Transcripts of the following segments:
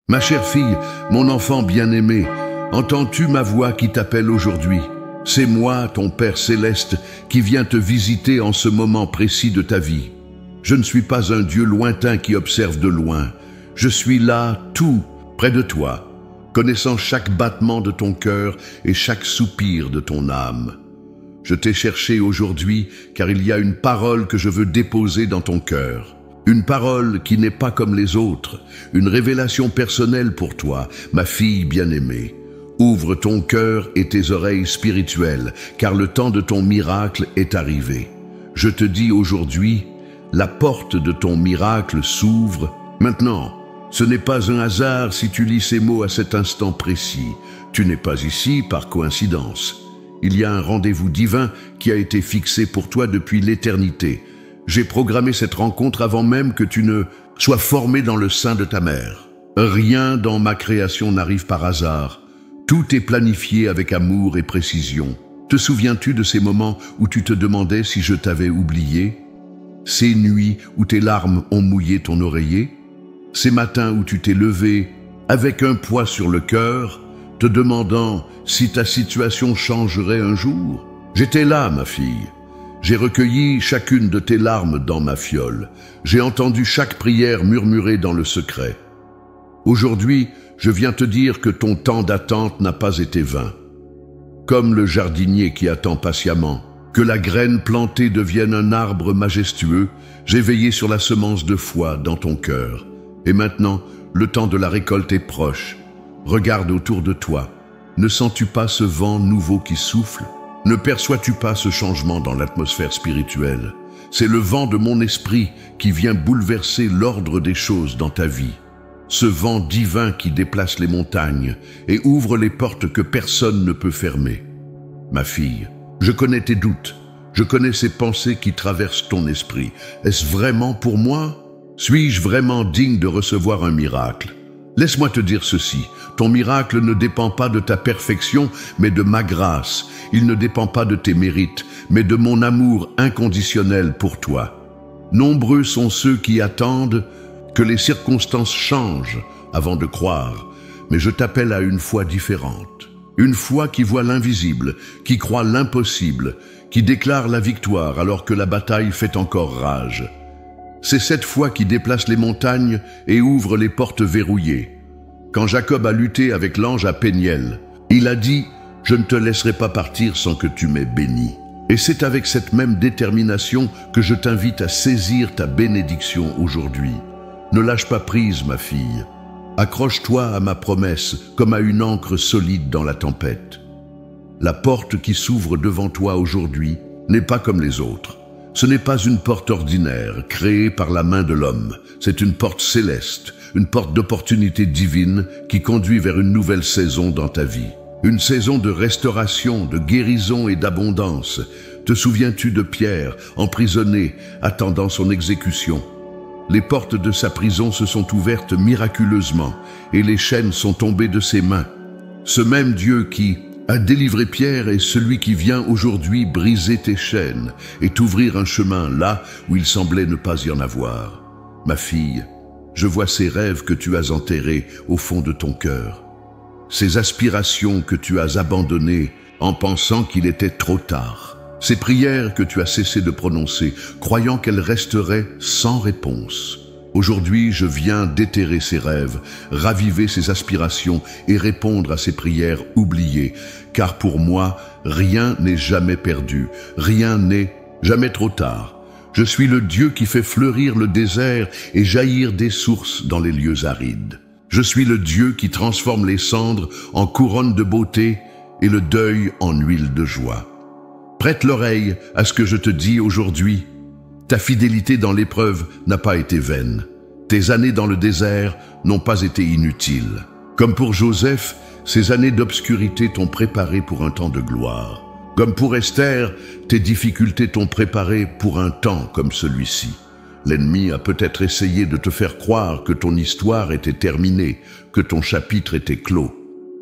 Ma chère fille, mon enfant bien-aimé, entends-tu ma voix qui t'appelle aujourd'hui? C'est moi, ton Père céleste, qui vient te visiter en ce moment précis de ta vie. Je ne suis pas un Dieu lointain qui observe de loin. Je suis là, tout, près de toi, connaissant chaque battement de ton cœur et chaque soupir de ton âme. Je t'ai cherché aujourd'hui car il y a une parole que je veux déposer dans ton cœur. Une parole qui n'est pas comme les autres, une révélation personnelle pour toi, ma fille bien-aimée. Ouvre ton cœur et tes oreilles spirituelles, car le temps de ton miracle est arrivé. Je te dis aujourd'hui, la porte de ton miracle s'ouvre. Maintenant, ce n'est pas un hasard si tu lis ces mots à cet instant précis. Tu n'es pas ici par coïncidence. Il y a un rendez-vous divin qui a été fixé pour toi depuis l'éternité. J'ai programmé cette rencontre avant même que tu ne sois formé dans le sein de ta mère. Rien dans ma création n'arrive par hasard. Tout est planifié avec amour et précision. Te souviens-tu de ces moments où tu te demandais si je t'avais oublié? Ces nuits où tes larmes ont mouillé ton oreiller? Ces matins où tu t'es levé avec un poids sur le cœur, te demandant si ta situation changerait un jour? J'étais là, ma fille. J'ai recueilli chacune de tes larmes dans ma fiole. J'ai entendu chaque prière murmurée dans le secret. Aujourd'hui, je viens te dire que ton temps d'attente n'a pas été vain. Comme le jardinier qui attend patiemment que la graine plantée devienne un arbre majestueux, j'ai veillé sur la semence de foi dans ton cœur. Et maintenant, le temps de la récolte est proche. Regarde autour de toi. Ne sens-tu pas ce vent nouveau qui souffle? Ne perçois-tu pas ce changement dans l'atmosphère spirituelle? C'est le vent de mon esprit qui vient bouleverser l'ordre des choses dans ta vie. Ce vent divin qui déplace les montagnes et ouvre les portes que personne ne peut fermer. Ma fille, je connais tes doutes, je connais ces pensées qui traversent ton esprit. Est-ce vraiment pour moi? Suis-je vraiment digne de recevoir un miracle? Laisse-moi te dire ceci, ton miracle ne dépend pas de ta perfection, mais de ma grâce. Il ne dépend pas de tes mérites, mais de mon amour inconditionnel pour toi. Nombreux sont ceux qui attendent que les circonstances changent avant de croire, mais je t'appelle à une foi différente. Une foi qui voit l'invisible, qui croit l'impossible, qui déclare la victoire alors que la bataille fait encore rage. C'est cette foi qui déplace les montagnes et ouvre les portes verrouillées. Quand Jacob a lutté avec l'ange à Péniel, il a dit « Je ne te laisserai pas partir sans que tu m'aies béni ». Et c'est avec cette même détermination que je t'invite à saisir ta bénédiction aujourd'hui. Ne lâche pas prise, ma fille. Accroche-toi à ma promesse comme à une ancre solide dans la tempête. La porte qui s'ouvre devant toi aujourd'hui n'est pas comme les autres. Ce n'est pas une porte ordinaire, créée par la main de l'homme. C'est une porte céleste, une porte d'opportunité divine qui conduit vers une nouvelle saison dans ta vie. Une saison de restauration, de guérison et d'abondance. Te souviens-tu de Pierre, emprisonné, attendant son exécution? Les portes de sa prison se sont ouvertes miraculeusement et les chaînes sont tombées de ses mains. Ce même Dieu qui a délivré Pierre est celui qui vient aujourd'hui briser tes chaînes et t'ouvrir un chemin là où il semblait ne pas y en avoir. Ma fille, je vois ces rêves que tu as enterrés au fond de ton cœur. Ces aspirations que tu as abandonnées en pensant qu'il était trop tard. Ces prières que tu as cessé de prononcer, croyant qu'elles resteraient sans réponse. Aujourd'hui, je viens déterrer ces rêves, raviver ces aspirations et répondre à ces prières oubliées. Car pour moi, rien n'est jamais perdu, rien n'est jamais trop tard. Je suis le Dieu qui fait fleurir le désert et jaillir des sources dans les lieux arides. Je suis le Dieu qui transforme les cendres en couronne de beauté et le deuil en huile de joie. Prête l'oreille à ce que je te dis aujourd'hui. Ta fidélité dans l'épreuve n'a pas été vaine. Tes années dans le désert n'ont pas été inutiles. Comme pour Joseph, ces années d'obscurité t'ont préparé pour un temps de gloire. Comme pour Esther, tes difficultés t'ont préparé pour un temps comme celui-ci. L'ennemi a peut-être essayé de te faire croire que ton histoire était terminée, que ton chapitre était clos.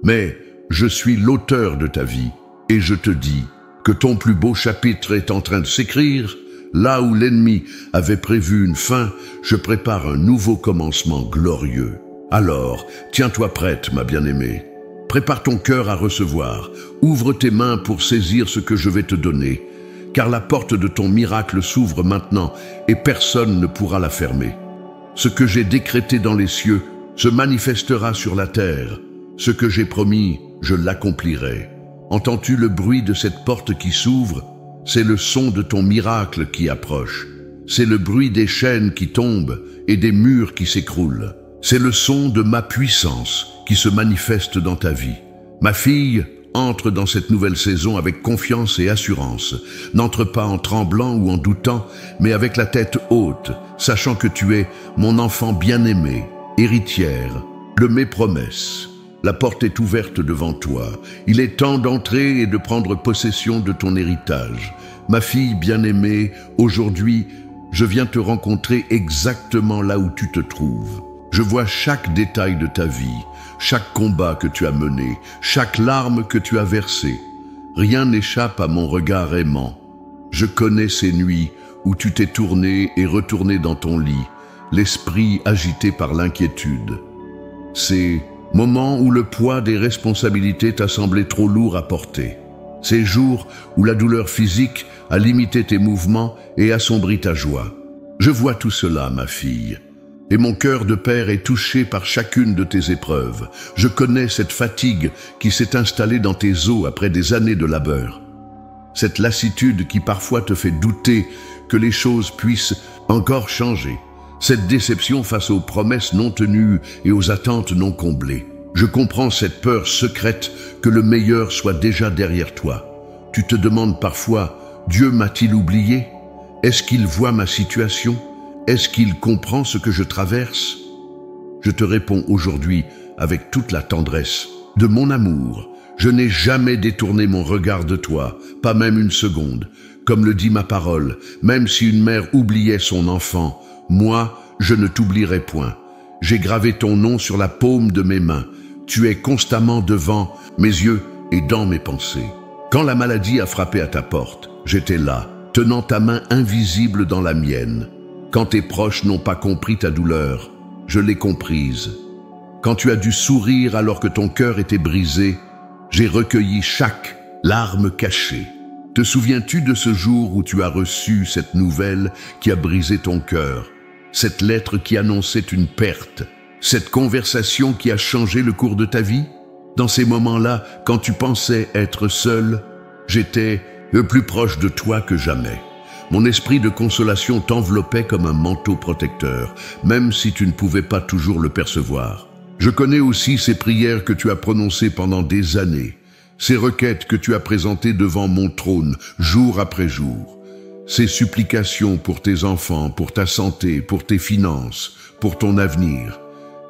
Mais je suis l'auteur de ta vie et je te dis que ton plus beau chapitre est en train de s'écrire. Là où l'ennemi avait prévu une fin, je prépare un nouveau commencement glorieux. Alors, tiens-toi prête, ma bien-aimée. Prépare ton cœur à recevoir. Ouvre tes mains pour saisir ce que je vais te donner, car la porte de ton miracle s'ouvre maintenant et personne ne pourra la fermer. Ce que j'ai décrété dans les cieux se manifestera sur la terre. Ce que j'ai promis, je l'accomplirai. Entends-tu le bruit de cette porte qui s'ouvre? C'est le son de ton miracle qui approche. C'est le bruit des chaînes qui tombent et des murs qui s'écroulent. C'est le son de ma puissance qui se manifeste dans ta vie. Ma fille, entre dans cette nouvelle saison avec confiance et assurance. N'entre pas en tremblant ou en doutant, mais avec la tête haute, sachant que tu es mon enfant bien-aimé, héritière de mes promesses. La porte est ouverte devant toi. Il est temps d'entrer et de prendre possession de ton héritage. Ma fille bien-aimée, aujourd'hui, je viens te rencontrer exactement là où tu te trouves. Je vois chaque détail de ta vie, chaque combat que tu as mené, chaque larme que tu as versée. Rien n'échappe à mon regard aimant. Je connais ces nuits où tu t'es tourné et retourné dans ton lit, l'esprit agité par l'inquiétude. Ces moments où le poids des responsabilités t'a semblé trop lourd à porter. Ces jours où la douleur physique a limité tes mouvements et assombri ta joie. Je vois tout cela, ma fille. Et mon cœur de père est touché par chacune de tes épreuves. Je connais cette fatigue qui s'est installée dans tes os après des années de labeur. Cette lassitude qui parfois te fait douter que les choses puissent encore changer. Cette déception face aux promesses non tenues et aux attentes non comblées. Je comprends cette peur secrète que le meilleur soit déjà derrière toi. Tu te demandes parfois, Dieu m'a-t-il oublié? Est-ce qu'il voit ma situation? Est-ce qu'il comprend ce que je traverse? Je te réponds aujourd'hui avec toute la tendresse de mon amour. Je n'ai jamais détourné mon regard de toi, pas même une seconde. Comme le dit ma parole, même si une mère oubliait son enfant, moi, je ne t'oublierai point. J'ai gravé ton nom sur la paume de mes mains. Tu es constamment devant mes yeux et dans mes pensées. Quand la maladie a frappé à ta porte, j'étais là, tenant ta main invisible dans la mienne. Quand tes proches n'ont pas compris ta douleur, je l'ai comprise. Quand tu as dû sourire alors que ton cœur était brisé, j'ai recueilli chaque larme cachée. Te souviens-tu de ce jour où tu as reçu cette nouvelle qui a brisé ton cœur? Cette lettre qui annonçait une perte? Cette conversation qui a changé le cours de ta vie? Dans ces moments-là, quand tu pensais être seul, j'étais le plus proche de toi que jamais. Mon esprit de consolation t'enveloppait comme un manteau protecteur, même si tu ne pouvais pas toujours le percevoir. Je connais aussi ces prières que tu as prononcées pendant des années, ces requêtes que tu as présentées devant mon trône, jour après jour, ces supplications pour tes enfants, pour ta santé, pour tes finances, pour ton avenir.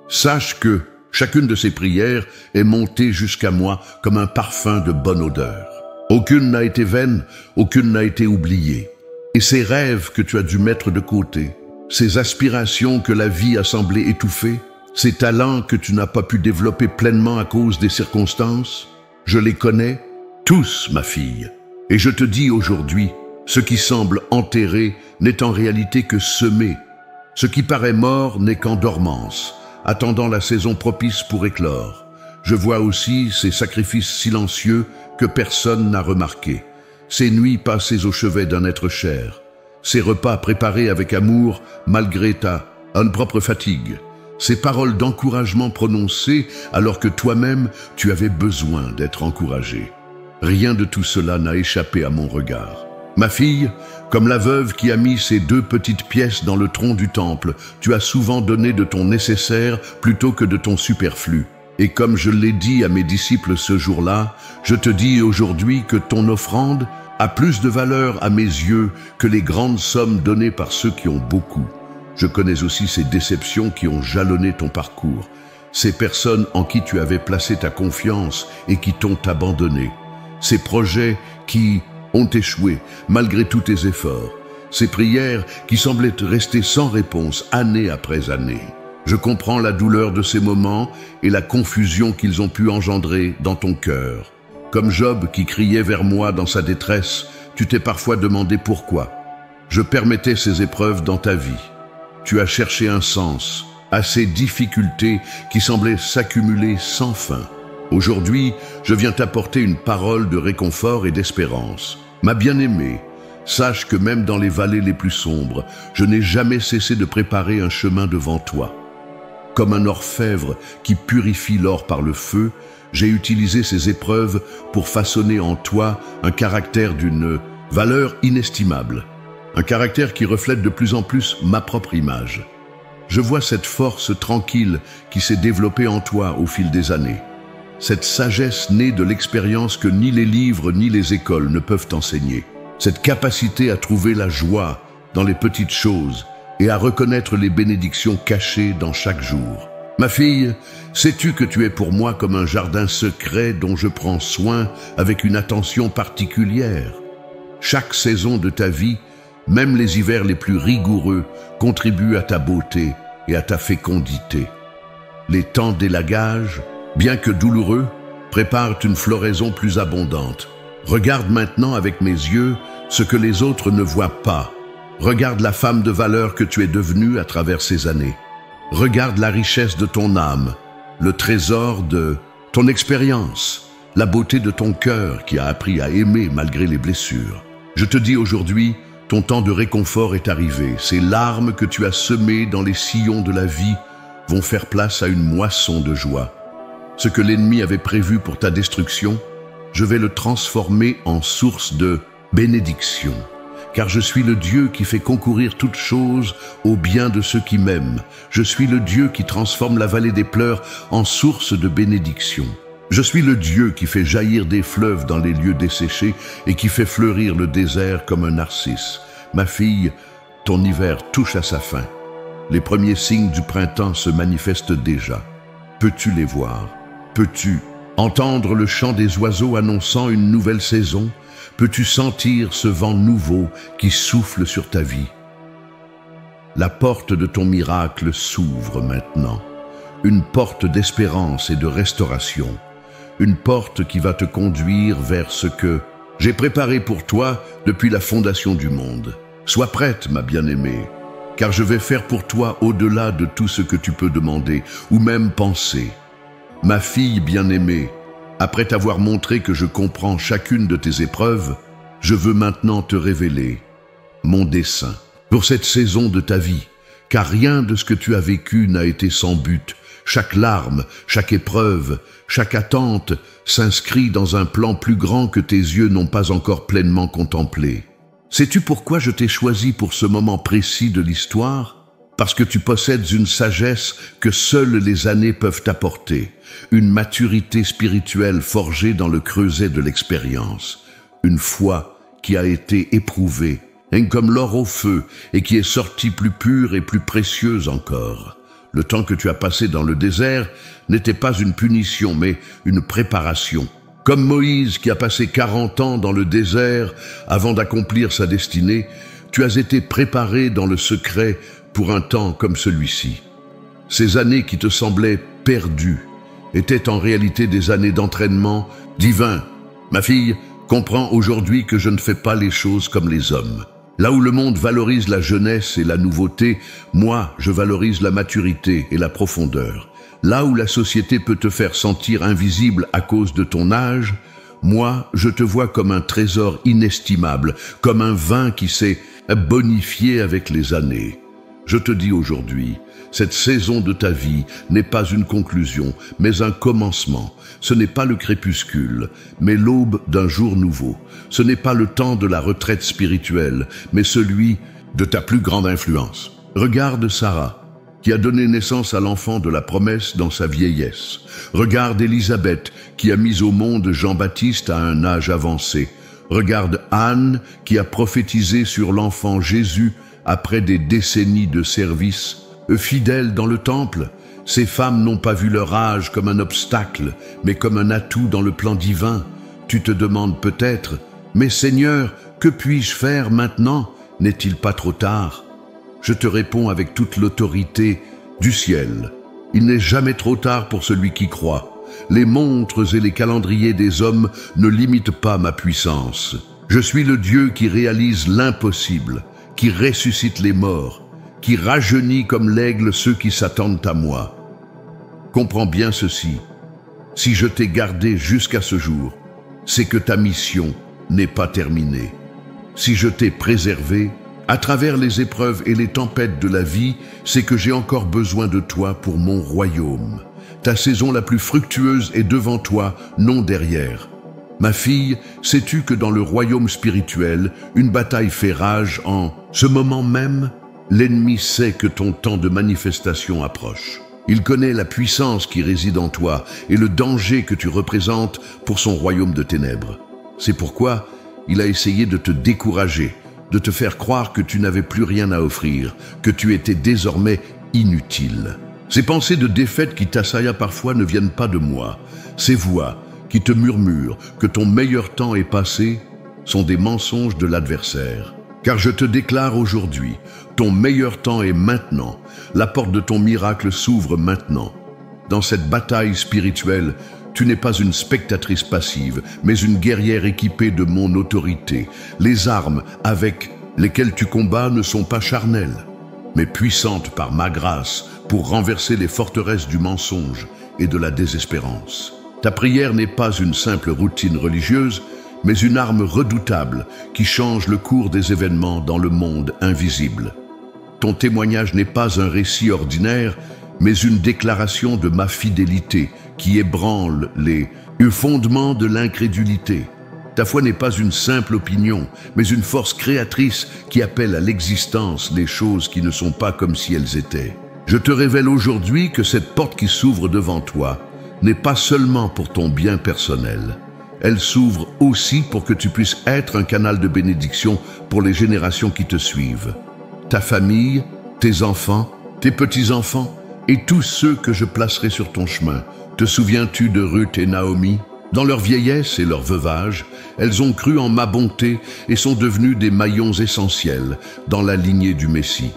Sache que chacune de ces prières est montée jusqu'à moi comme un parfum de bonne odeur. Aucune n'a été vaine, aucune n'a été oubliée. Et ces rêves que tu as dû mettre de côté, ces aspirations que la vie a semblé étouffer, ces talents que tu n'as pas pu développer pleinement à cause des circonstances, je les connais tous, ma fille. Et je te dis aujourd'hui, ce qui semble enterré n'est en réalité que semé. Ce qui paraît mort n'est qu'en dormance, attendant la saison propice pour éclore. Je vois aussi ces sacrifices silencieux que personne n'a remarqués. Ces nuits passées au chevet d'un être cher, ces repas préparés avec amour malgré ta propre fatigue, ces paroles d'encouragement prononcées alors que toi-même tu avais besoin d'être encouragé. Rien de tout cela n'a échappé à mon regard. Ma fille, comme la veuve qui a mis ses 2 petites pièces dans le tronc du temple, tu as souvent donné de ton nécessaire plutôt que de ton superflu. Et comme je l'ai dit à mes disciples ce jour-là, je te dis aujourd'hui que ton offrande a plus de valeur à mes yeux que les grandes sommes données par ceux qui ont beaucoup. Je connais aussi ces déceptions qui ont jalonné ton parcours, ces personnes en qui tu avais placé ta confiance et qui t'ont abandonné, ces projets qui ont échoué malgré tous tes efforts, ces prières qui semblaient rester sans réponse année après année. Je comprends la douleur de ces moments et la confusion qu'ils ont pu engendrer dans ton cœur. Comme Job qui criait vers moi dans sa détresse, tu t'es parfois demandé pourquoi. Je permettais ces épreuves dans ta vie. Tu as cherché un sens, à ces difficultés qui semblaient s'accumuler sans fin. Aujourd'hui, je viens t'apporter une parole de réconfort et d'espérance. Ma bien-aimée, sache que même dans les vallées les plus sombres, je n'ai jamais cessé de préparer un chemin devant toi. Comme un orfèvre qui purifie l'or par le feu, j'ai utilisé ces épreuves pour façonner en toi un caractère d'une valeur inestimable. Un caractère qui reflète de plus en plus ma propre image. Je vois cette force tranquille qui s'est développée en toi au fil des années. Cette sagesse née de l'expérience que ni les livres ni les écoles ne peuvent enseigner. Cette capacité à trouver la joie dans les petites choses et à reconnaître les bénédictions cachées dans chaque jour. Ma fille, sais-tu que tu es pour moi comme un jardin secret dont je prends soin avec une attention particulière? Chaque saison de ta vie, même les hivers les plus rigoureux, contribuent à ta beauté et à ta fécondité. Les temps d'élagage, bien que douloureux, préparent une floraison plus abondante. Regarde maintenant avec mes yeux ce que les autres ne voient pas. Regarde la femme de valeur que tu es devenue à travers ces années. Regarde la richesse de ton âme, le trésor de ton expérience, la beauté de ton cœur qui a appris à aimer malgré les blessures. Je te dis aujourd'hui, ton temps de réconfort est arrivé. Ces larmes que tu as semées dans les sillons de la vie vont faire place à une moisson de joie. Ce que l'ennemi avait prévu pour ta destruction, je vais le transformer en source de bénédiction. Car je suis le Dieu qui fait concourir toutes choses au bien de ceux qui m'aiment. Je suis le Dieu qui transforme la vallée des pleurs en source de bénédiction. Je suis le Dieu qui fait jaillir des fleuves dans les lieux desséchés et qui fait fleurir le désert comme un narcisse. Ma fille, ton hiver touche à sa fin. Les premiers signes du printemps se manifestent déjà. Peux-tu les voir? Peux-tu entendre le chant des oiseaux annonçant une nouvelle saison? Peux-tu sentir ce vent nouveau qui souffle sur ta vie? La porte de ton miracle s'ouvre maintenant. Une porte d'espérance et de restauration. Une porte qui va te conduire vers ce que j'ai préparé pour toi depuis la fondation du monde. Sois prête, ma bien-aimée, car je vais faire pour toi au-delà de tout ce que tu peux demander ou même penser. Ma fille bien-aimée, après t'avoir montré que je comprends chacune de tes épreuves, je veux maintenant te révéler mon dessein pour cette saison de ta vie, car rien de ce que tu as vécu n'a été sans but. Chaque larme, chaque épreuve, chaque attente s'inscrit dans un plan plus grand que tes yeux n'ont pas encore pleinement contemplé. Sais-tu pourquoi je t'ai choisi pour ce moment précis de l'histoire? Parce que tu possèdes une sagesse que seules les années peuvent apporter, une maturité spirituelle forgée dans le creuset de l'expérience, une foi qui a été éprouvée, comme l'or au feu, et qui est sortie plus pure et plus précieuse encore. Le temps que tu as passé dans le désert n'était pas une punition, mais une préparation. Comme Moïse qui a passé 40 ans dans le désert avant d'accomplir sa destinée, tu as été préparé dans le secret pour un temps comme celui-ci. Ces années qui te semblaient perdues étaient en réalité des années d'entraînement divin. Ma fille, comprends aujourd'hui que je ne fais pas les choses comme les hommes. Là où le monde valorise la jeunesse et la nouveauté, moi, je valorise la maturité et la profondeur. Là où la société peut te faire sentir invisible à cause de ton âge, moi, je te vois comme un trésor inestimable, comme un vin qui s'est bonifié avec les années. Je te dis aujourd'hui, cette saison de ta vie n'est pas une conclusion, mais un commencement. Ce n'est pas le crépuscule, mais l'aube d'un jour nouveau. Ce n'est pas le temps de la retraite spirituelle, mais celui de ta plus grande influence. Regarde Sarah, qui a donné naissance à l'enfant de la promesse dans sa vieillesse. Regarde Élisabeth, qui a mis au monde Jean-Baptiste à un âge avancé. Regarde Anne, qui a prophétisé sur l'enfant Jésus après des décennies de service. Fidèles dans le temple, ces femmes n'ont pas vu leur âge comme un obstacle, mais comme un atout dans le plan divin. Tu te demandes peut-être, mais Seigneur, que puis-je faire maintenant? N'est-il pas trop tard? Je te réponds avec toute l'autorité du ciel. Il n'est jamais trop tard pour celui qui croit. Les montres et les calendriers des hommes ne limitent pas ma puissance. Je suis le Dieu qui réalise l'impossible, qui ressuscite les morts, qui rajeunit comme l'aigle ceux qui s'attendent à moi. Comprends bien ceci, si je t'ai gardé jusqu'à ce jour, c'est que ta mission n'est pas terminée. Si je t'ai préservé, à travers les épreuves et les tempêtes de la vie, c'est que j'ai encore besoin de toi pour mon royaume. Ta saison la plus fructueuse est devant toi, non derrière. Ma fille, sais-tu que dans le royaume spirituel, une bataille fait rage en ce moment même? L'ennemi sait que ton temps de manifestation approche. Il connaît la puissance qui réside en toi et le danger que tu représentes pour son royaume de ténèbres. C'est pourquoi il a essayé de te décourager, de te faire croire que tu n'avais plus rien à offrir, que tu étais désormais inutile. Ces pensées de défaite qui t'assaillent parfois ne viennent pas de moi. Ces voix qui te murmurent que ton meilleur temps est passé sont des mensonges de l'adversaire. Car je te déclare aujourd'hui, ton meilleur temps est maintenant. La porte de ton miracle s'ouvre maintenant. Dans cette bataille spirituelle, tu n'es pas une spectatrice passive, mais une guerrière équipée de mon autorité. Les armes avec lesquelles tu combats ne sont pas charnelles, mais puissantes par ma grâce pour renverser les forteresses du mensonge et de la désespérance. Ta prière n'est pas une simple routine religieuse, mais une arme redoutable qui change le cours des événements dans le monde invisible. Ton témoignage n'est pas un récit ordinaire, mais une déclaration de ma fidélité qui ébranle les fondements de l'incrédulité. Ta foi n'est pas une simple opinion, mais une force créatrice qui appelle à l'existence les choses qui ne sont pas comme si elles étaient. Je te révèle aujourd'hui que cette porte qui s'ouvre devant toi n'est pas seulement pour ton bien personnel. Elle s'ouvre aussi pour que tu puisses être un canal de bénédiction pour les générations qui te suivent. Ta famille, tes enfants, tes petits-enfants et tous ceux que je placerai sur ton chemin. Te souviens-tu de Ruth et Naomi? Dans leur vieillesse et leur veuvage, elles ont cru en ma bonté et sont devenues des maillons essentiels dans la lignée du Messie.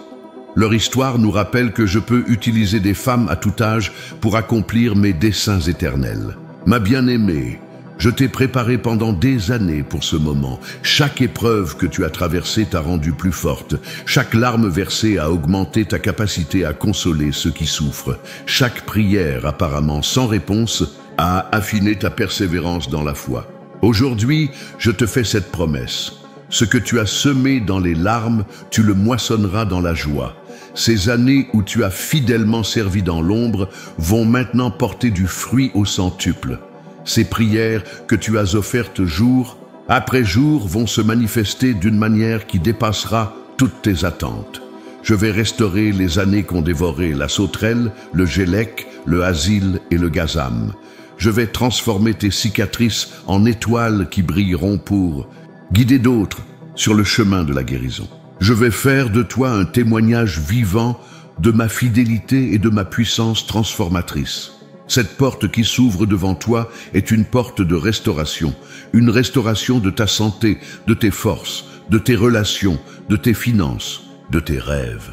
Leur histoire nous rappelle que je peux utiliser des femmes à tout âge pour accomplir mes desseins éternels. Ma bien-aimée, je t'ai préparé pendant des années pour ce moment. Chaque épreuve que tu as traversée t'a rendue plus forte. Chaque larme versée a augmenté ta capacité à consoler ceux qui souffrent. Chaque prière, apparemment sans réponse, a affiné ta persévérance dans la foi. Aujourd'hui, je te fais cette promesse. Ce que tu as semé dans les larmes, tu le moissonneras dans la joie. Ces années où tu as fidèlement servi dans l'ombre vont maintenant porter du fruit au centuple. Ces prières que tu as offertes jour après jour vont se manifester d'une manière qui dépassera toutes tes attentes. Je vais restaurer les années qu'ont dévoré la sauterelle, le gélec, le asile et le gazam. Je vais transformer tes cicatrices en étoiles qui brilleront pour guider d'autres sur le chemin de la guérison. Je vais faire de toi un témoignage vivant de ma fidélité et de ma puissance transformatrice. Cette porte qui s'ouvre devant toi est une porte de restauration, une restauration de ta santé, de tes forces, de tes relations, de tes finances, de tes rêves.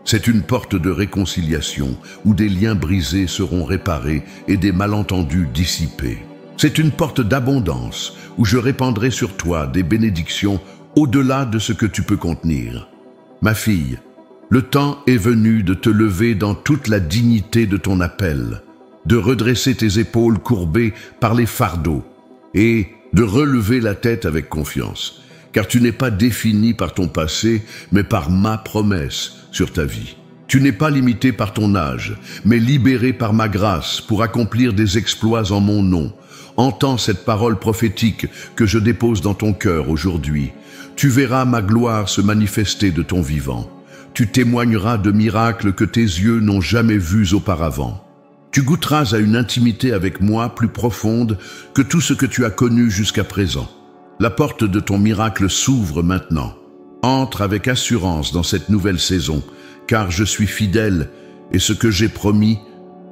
C'est une porte de réconciliation où des liens brisés seront réparés et des malentendus dissipés. C'est une porte d'abondance où je répandrai sur toi des bénédictions au-delà de ce que tu peux contenir. Ma fille, le temps est venu de te lever dans toute la dignité de ton appel, de redresser tes épaules courbées par les fardeaux et de relever la tête avec confiance, car tu n'es pas défini par ton passé, mais par ma promesse sur ta vie. Tu n'es pas limité par ton âge, mais libéré par ma grâce pour accomplir des exploits en mon nom. Entends cette parole prophétique que je dépose dans ton cœur aujourd'hui. Tu verras ma gloire se manifester de ton vivant. Tu témoigneras de miracles que tes yeux n'ont jamais vus auparavant. Tu goûteras à une intimité avec moi plus profonde que tout ce que tu as connu jusqu'à présent. La porte de ton miracle s'ouvre maintenant. Entre avec assurance dans cette nouvelle saison, car je suis fidèle et ce que j'ai promis,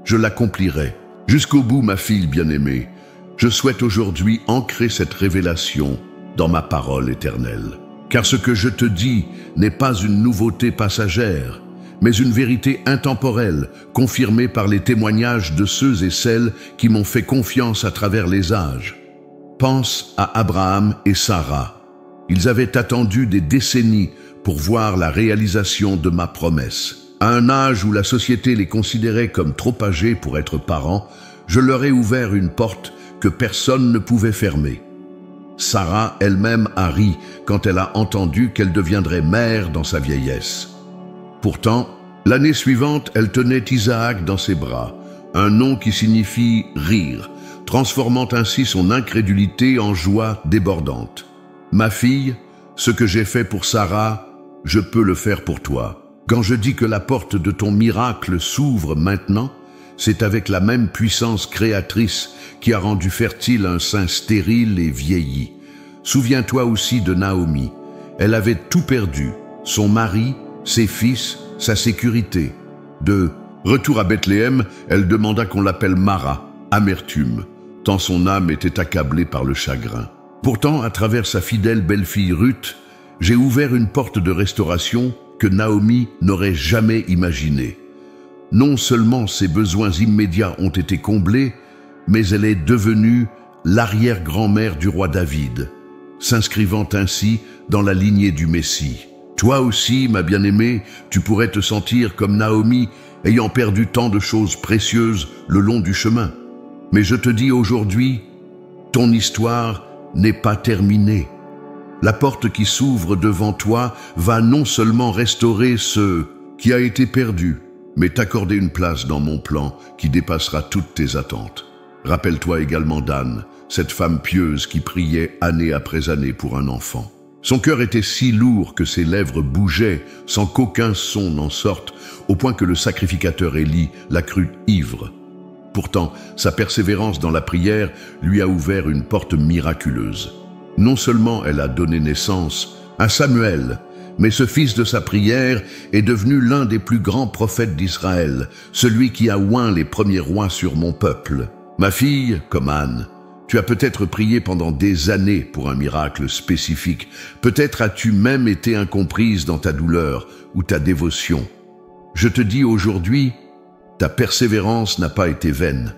je l'accomplirai. Jusqu'au bout, ma fille bien-aimée, je souhaite aujourd'hui ancrer cette révélation dans ma parole éternelle. Car ce que je te dis n'est pas une nouveauté passagère, mais une vérité intemporelle, confirmée par les témoignages de ceux et celles qui m'ont fait confiance à travers les âges. Pense à Abraham et Sarah. Ils avaient attendu des décennies pour voir la réalisation de ma promesse. À un âge où la société les considérait comme trop âgés pour être parents, je leur ai ouvert une porte que personne ne pouvait fermer. Sarah elle-même a ri quand elle a entendu qu'elle deviendrait mère dans sa vieillesse. Pourtant, l'année suivante, elle tenait Isaac dans ses bras, un nom qui signifie « rire », transformant ainsi son incrédulité en joie débordante. Ma fille, ce que j'ai fait pour Sarah, je peux le faire pour toi. Quand je dis que la porte de ton miracle s'ouvre maintenant, c'est avec la même puissance créatrice qui a rendu fertile un sein stérile et vieilli. Souviens-toi aussi de Naomi. Elle avait tout perdu, son mari, ses fils, sa sécurité. De retour à Bethléem, elle demanda qu'on l'appelle Mara, amertume, tant son âme était accablée par le chagrin. Pourtant, à travers sa fidèle belle-fille Ruth, j'ai ouvert une porte de restauration que Naomi n'aurait jamais imaginée. Non seulement ses besoins immédiats ont été comblés, mais elle est devenue l'arrière-grand-mère du roi David, s'inscrivant ainsi dans la lignée du Messie. Toi aussi, ma bien-aimée, tu pourrais te sentir comme Naomi, ayant perdu tant de choses précieuses le long du chemin. Mais je te dis aujourd'hui, ton histoire n'est pas terminée. La porte qui s'ouvre devant toi va non seulement restaurer ce qui a été perdu, mais t'accorder une place dans mon plan qui dépassera toutes tes attentes. Rappelle-toi également d'Anne, cette femme pieuse qui priait année après année pour un enfant. Son cœur était si lourd que ses lèvres bougeaient sans qu'aucun son n'en sorte, au point que le sacrificateur Élie la crut ivre. Pourtant, sa persévérance dans la prière lui a ouvert une porte miraculeuse. Non seulement elle a donné naissance à Samuel, mais ce fils de sa prière est devenu l'un des plus grands prophètes d'Israël, celui qui a oint les premiers rois sur mon peuple. Ma fille, comme Anne, tu as peut-être prié pendant des années pour un miracle spécifique. Peut-être as-tu même été incomprise dans ta douleur ou ta dévotion. Je te dis aujourd'hui, ta persévérance n'a pas été vaine.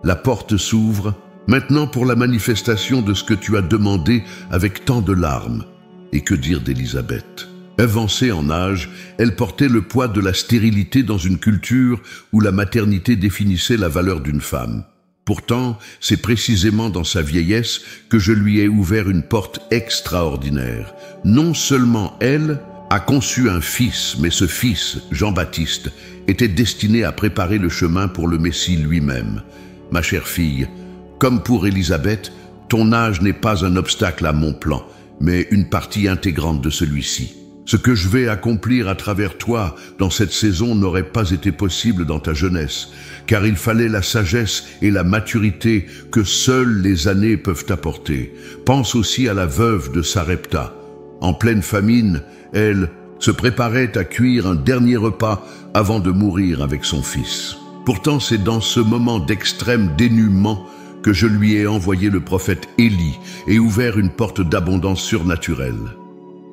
La porte s'ouvre maintenant pour la manifestation de ce que tu as demandé avec tant de larmes. Et que dire d'Élisabeth? Avancée en âge, elle portait le poids de la stérilité dans une culture où la maternité définissait la valeur d'une femme. Pourtant, c'est précisément dans sa vieillesse que je lui ai ouvert une porte extraordinaire. Non seulement elle a conçu un fils, mais ce fils, Jean-Baptiste, était destiné à préparer le chemin pour le Messie lui-même. Ma chère fille, comme pour Élisabeth, ton âge n'est pas un obstacle à mon plan, mais une partie intégrante de celui-ci. Ce que je vais accomplir à travers toi dans cette saison n'aurait pas été possible dans ta jeunesse, car il fallait la sagesse et la maturité que seules les années peuvent apporter. Pense aussi à la veuve de Sarepta. En pleine famine, elle se préparait à cuire un dernier repas avant de mourir avec son fils. Pourtant, c'est dans ce moment d'extrême dénuement que je lui ai envoyé le prophète Élie et ouvert une porte d'abondance surnaturelle.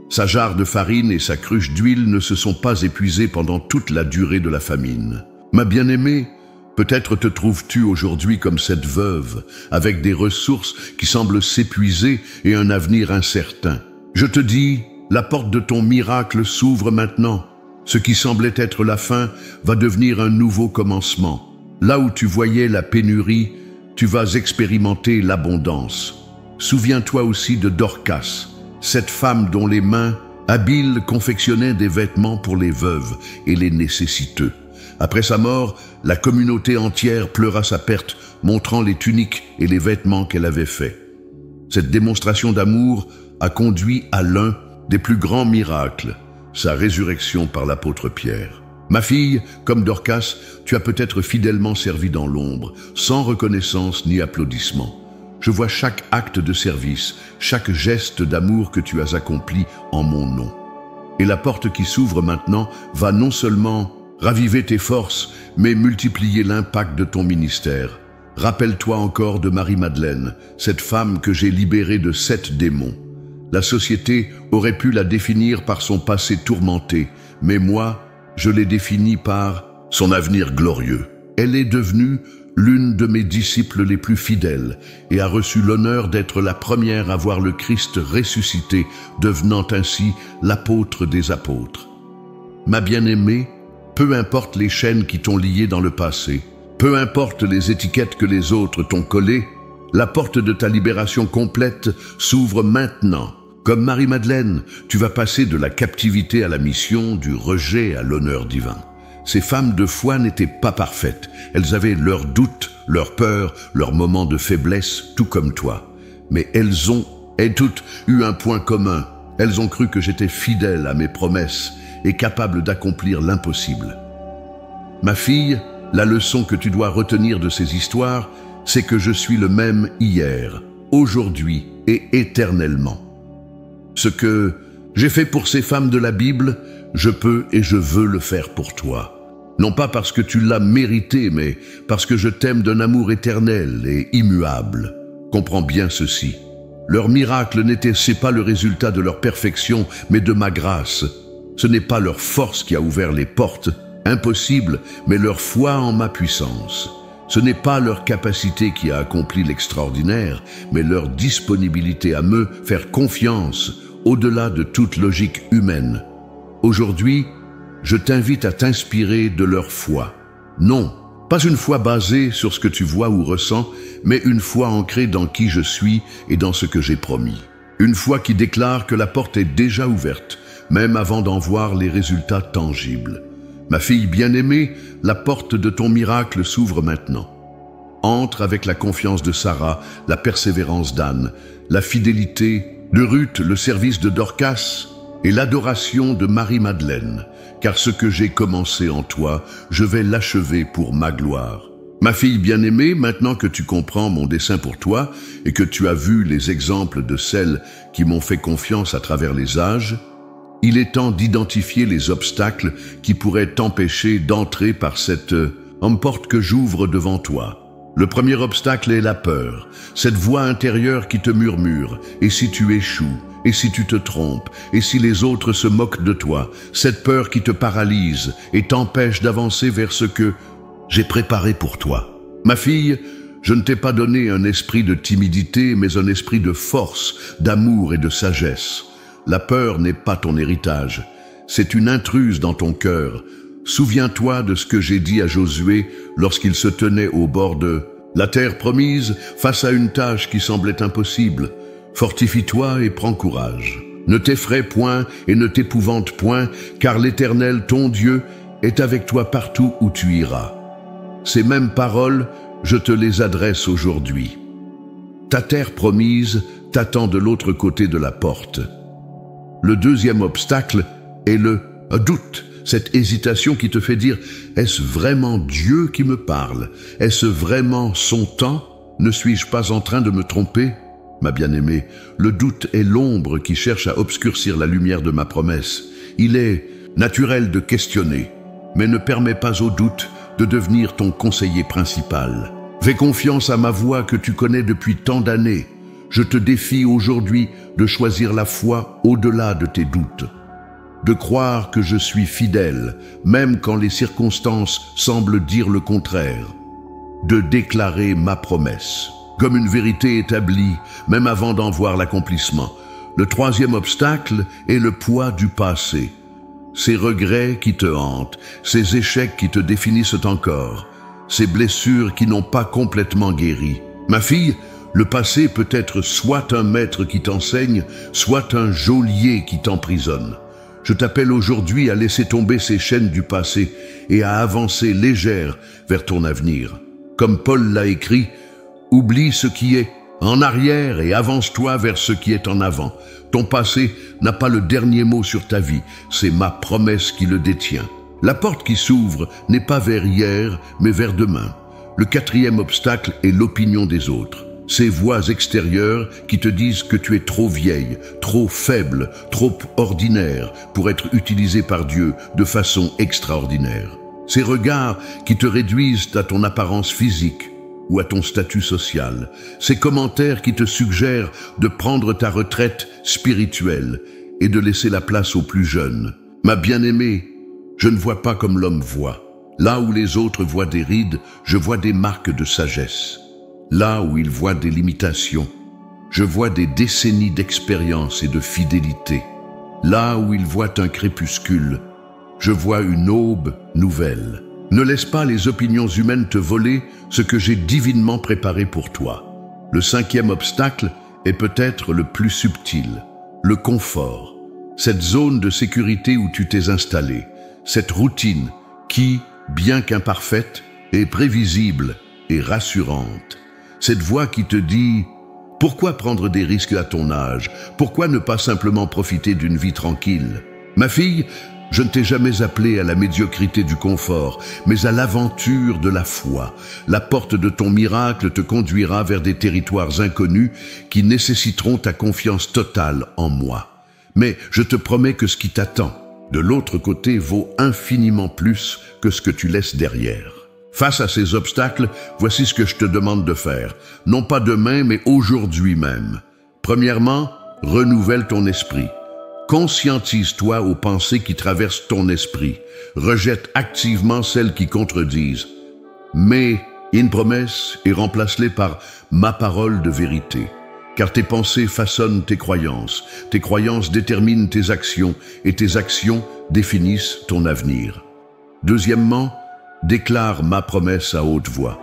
Sa jarre de farine et sa cruche d'huile ne se sont pas épuisées pendant toute la durée de la famine. Ma bien-aimée, peut-être te trouves-tu aujourd'hui comme cette veuve, avec des ressources qui semblent s'épuiser et un avenir incertain. Je te dis, la porte de ton miracle s'ouvre maintenant. Ce qui semblait être la fin va devenir un nouveau commencement. Là où tu voyais la pénurie, tu vas expérimenter l'abondance. Souviens-toi aussi de Dorcas, cette femme dont les mains habiles confectionnaient des vêtements pour les veuves et les nécessiteux. Après sa mort, la communauté entière pleura sa perte, montrant les tuniques et les vêtements qu'elle avait faits. Cette démonstration d'amour a conduit à l'un des plus grands miracles, sa résurrection par l'apôtre Pierre. Ma fille, comme Dorcas, tu as peut-être fidèlement servi dans l'ombre, sans reconnaissance ni applaudissement. Je vois chaque acte de service, chaque geste d'amour que tu as accompli en mon nom. Et la porte qui s'ouvre maintenant va non seulement raviver tes forces, mais multiplier l'impact de ton ministère. Rappelle-toi encore de Marie-Madeleine, cette femme que j'ai libérée de 7 démons. La société aurait pu la définir par son passé tourmenté, mais moi, je l'ai définie par son avenir glorieux. Elle est devenue l'une de mes disciples les plus fidèles, et a reçu l'honneur d'être la première à voir le Christ ressuscité, devenant ainsi l'apôtre des apôtres. Ma bien-aimée, peu importe les chaînes qui t'ont lié dans le passé, peu importe les étiquettes que les autres t'ont collées, la porte de ta libération complète s'ouvre maintenant. Comme Marie-Madeleine, tu vas passer de la captivité à la mission, du rejet à l'honneur divin. Ces femmes de foi n'étaient pas parfaites. Elles avaient leurs doutes, leurs peurs, leurs moments de faiblesse, tout comme toi. Mais elles ont, et toutes, eu un point commun. Elles ont cru que j'étais fidèle à mes promesses et capable d'accomplir l'impossible. Ma fille, la leçon que tu dois retenir de ces histoires, c'est que je suis le même hier, aujourd'hui et éternellement. Ce que j'ai fait pour ces femmes de la Bible, je peux et je veux le faire pour toi. Non pas parce que tu l'as mérité, mais parce que je t'aime d'un amour éternel et immuable. Comprends bien ceci. Leur miracle n'était pas le résultat de leur perfection, mais de ma grâce. Ce n'est pas leur force qui a ouvert les portes, impossible, mais leur foi en ma puissance. Ce n'est pas leur capacité qui a accompli l'extraordinaire, mais leur disponibilité à me faire confiance au-delà de toute logique humaine. Aujourd'hui, je t'invite à t'inspirer de leur foi. Non, pas une foi basée sur ce que tu vois ou ressens, mais une foi ancrée dans qui je suis et dans ce que j'ai promis. Une foi qui déclare que la porte est déjà ouverte, même avant d'en voir les résultats tangibles. Ma fille bien-aimée, la porte de ton miracle s'ouvre maintenant. Entre avec la confiance de Sarah, la persévérance d'Anne, la fidélité de Ruth, le service de Dorcas et l'adoration de Marie-Madeleine, car ce que j'ai commencé en toi, je vais l'achever pour ma gloire. Ma fille bien-aimée, maintenant que tu comprends mon dessein pour toi et que tu as vu les exemples de celles qui m'ont fait confiance à travers les âges, il est temps d'identifier les obstacles qui pourraient t'empêcher d'entrer par cette porte que j'ouvre devant toi. Le premier obstacle est la peur, cette voix intérieure qui te murmure. Et si tu échoues? Et si tu te trompes? Et si les autres se moquent de toi? Cette peur qui te paralyse et t'empêche d'avancer vers ce que j'ai préparé pour toi. Ma fille, je ne t'ai pas donné un esprit de timidité, mais un esprit de force, d'amour et de sagesse. La peur n'est pas ton héritage, c'est une intruse dans ton cœur. Souviens-toi de ce que j'ai dit à Josué lorsqu'il se tenait au bord de la terre promise face à une tâche qui semblait impossible. Fortifie-toi et prends courage. Ne t'effraie point et ne t'épouvante point, car l'Éternel, ton Dieu, est avec toi partout où tu iras. Ces mêmes paroles, je te les adresse aujourd'hui. Ta terre promise t'attend de l'autre côté de la porte. Le deuxième obstacle est le doute, cette hésitation qui te fait dire « Est-ce vraiment Dieu qui me parle? Est-ce vraiment son temps? Ne suis-je pas en train de me tromper ?» Ma bien-aimée, le doute est l'ombre qui cherche à obscurcir la lumière de ma promesse. Il est naturel de questionner, mais ne permets pas au doute de devenir ton conseiller principal. Fais confiance à ma voix que tu connais depuis tant d'années. Je te défie aujourd'hui de choisir la foi au-delà de tes doutes, de croire que je suis fidèle, même quand les circonstances semblent dire le contraire, de déclarer ma promesse comme une vérité établie, même avant d'en voir l'accomplissement. Le troisième obstacle est le poids du passé, ces regrets qui te hantent, ces échecs qui te définissent encore, ces blessures qui n'ont pas complètement guéri. Ma fille, le passé peut être soit un maître qui t'enseigne, soit un geôlier qui t'emprisonne. Je t'appelle aujourd'hui à laisser tomber ces chaînes du passé et à avancer légère vers ton avenir. Comme Paul l'a écrit, oublie ce qui est en arrière et avance-toi vers ce qui est en avant. Ton passé n'a pas le dernier mot sur ta vie, c'est ma promesse qui le détient. La porte qui s'ouvre n'est pas vers hier, mais vers demain. Le quatrième obstacle est l'opinion des autres. Ces voix extérieures qui te disent que tu es trop vieille, trop faible, trop ordinaire pour être utilisée par Dieu de façon extraordinaire. Ces regards qui te réduisent à ton apparence physique ou à ton statut social. Ces commentaires qui te suggèrent de prendre ta retraite spirituelle et de laisser la place aux plus jeunes. Ma bien-aimée, je ne vois pas comme l'homme voit. Là où les autres voient des rides, je vois des marques de sagesse. Là où ils voient des limitations, je vois des décennies d'expérience et de fidélité. Là où ils voient un crépuscule, je vois une aube nouvelle. Ne laisse pas les opinions humaines te voler ce que j'ai divinement préparé pour toi. Le 5e obstacle est peut-être le plus subtil, le confort. Cette zone de sécurité où tu t'es installé, cette routine qui, bien qu'imparfaite, est prévisible et rassurante. Cette voix qui te dit « Pourquoi prendre des risques à ton âge? Pourquoi ne pas simplement profiter d'une vie tranquille ?» Ma fille, je ne t'ai jamais appelé à la médiocrité du confort, mais à l'aventure de la foi. La porte de ton miracle te conduira vers des territoires inconnus qui nécessiteront ta confiance totale en moi. Mais je te promets que ce qui t'attend de l'autre côté vaut infiniment plus que ce que tu laisses derrière. Face à ces obstacles, voici ce que je te demande de faire. Non pas demain, mais aujourd'hui même. Premièrement, renouvelle ton esprit. Conscientise-toi aux pensées qui traversent ton esprit. Rejette activement celles qui contredisent. Mets une promesse et remplace-les par ma parole de vérité. Car tes pensées façonnent tes croyances déterminent tes actions et tes actions définissent ton avenir. Deuxièmement, déclare ma promesse à haute voix.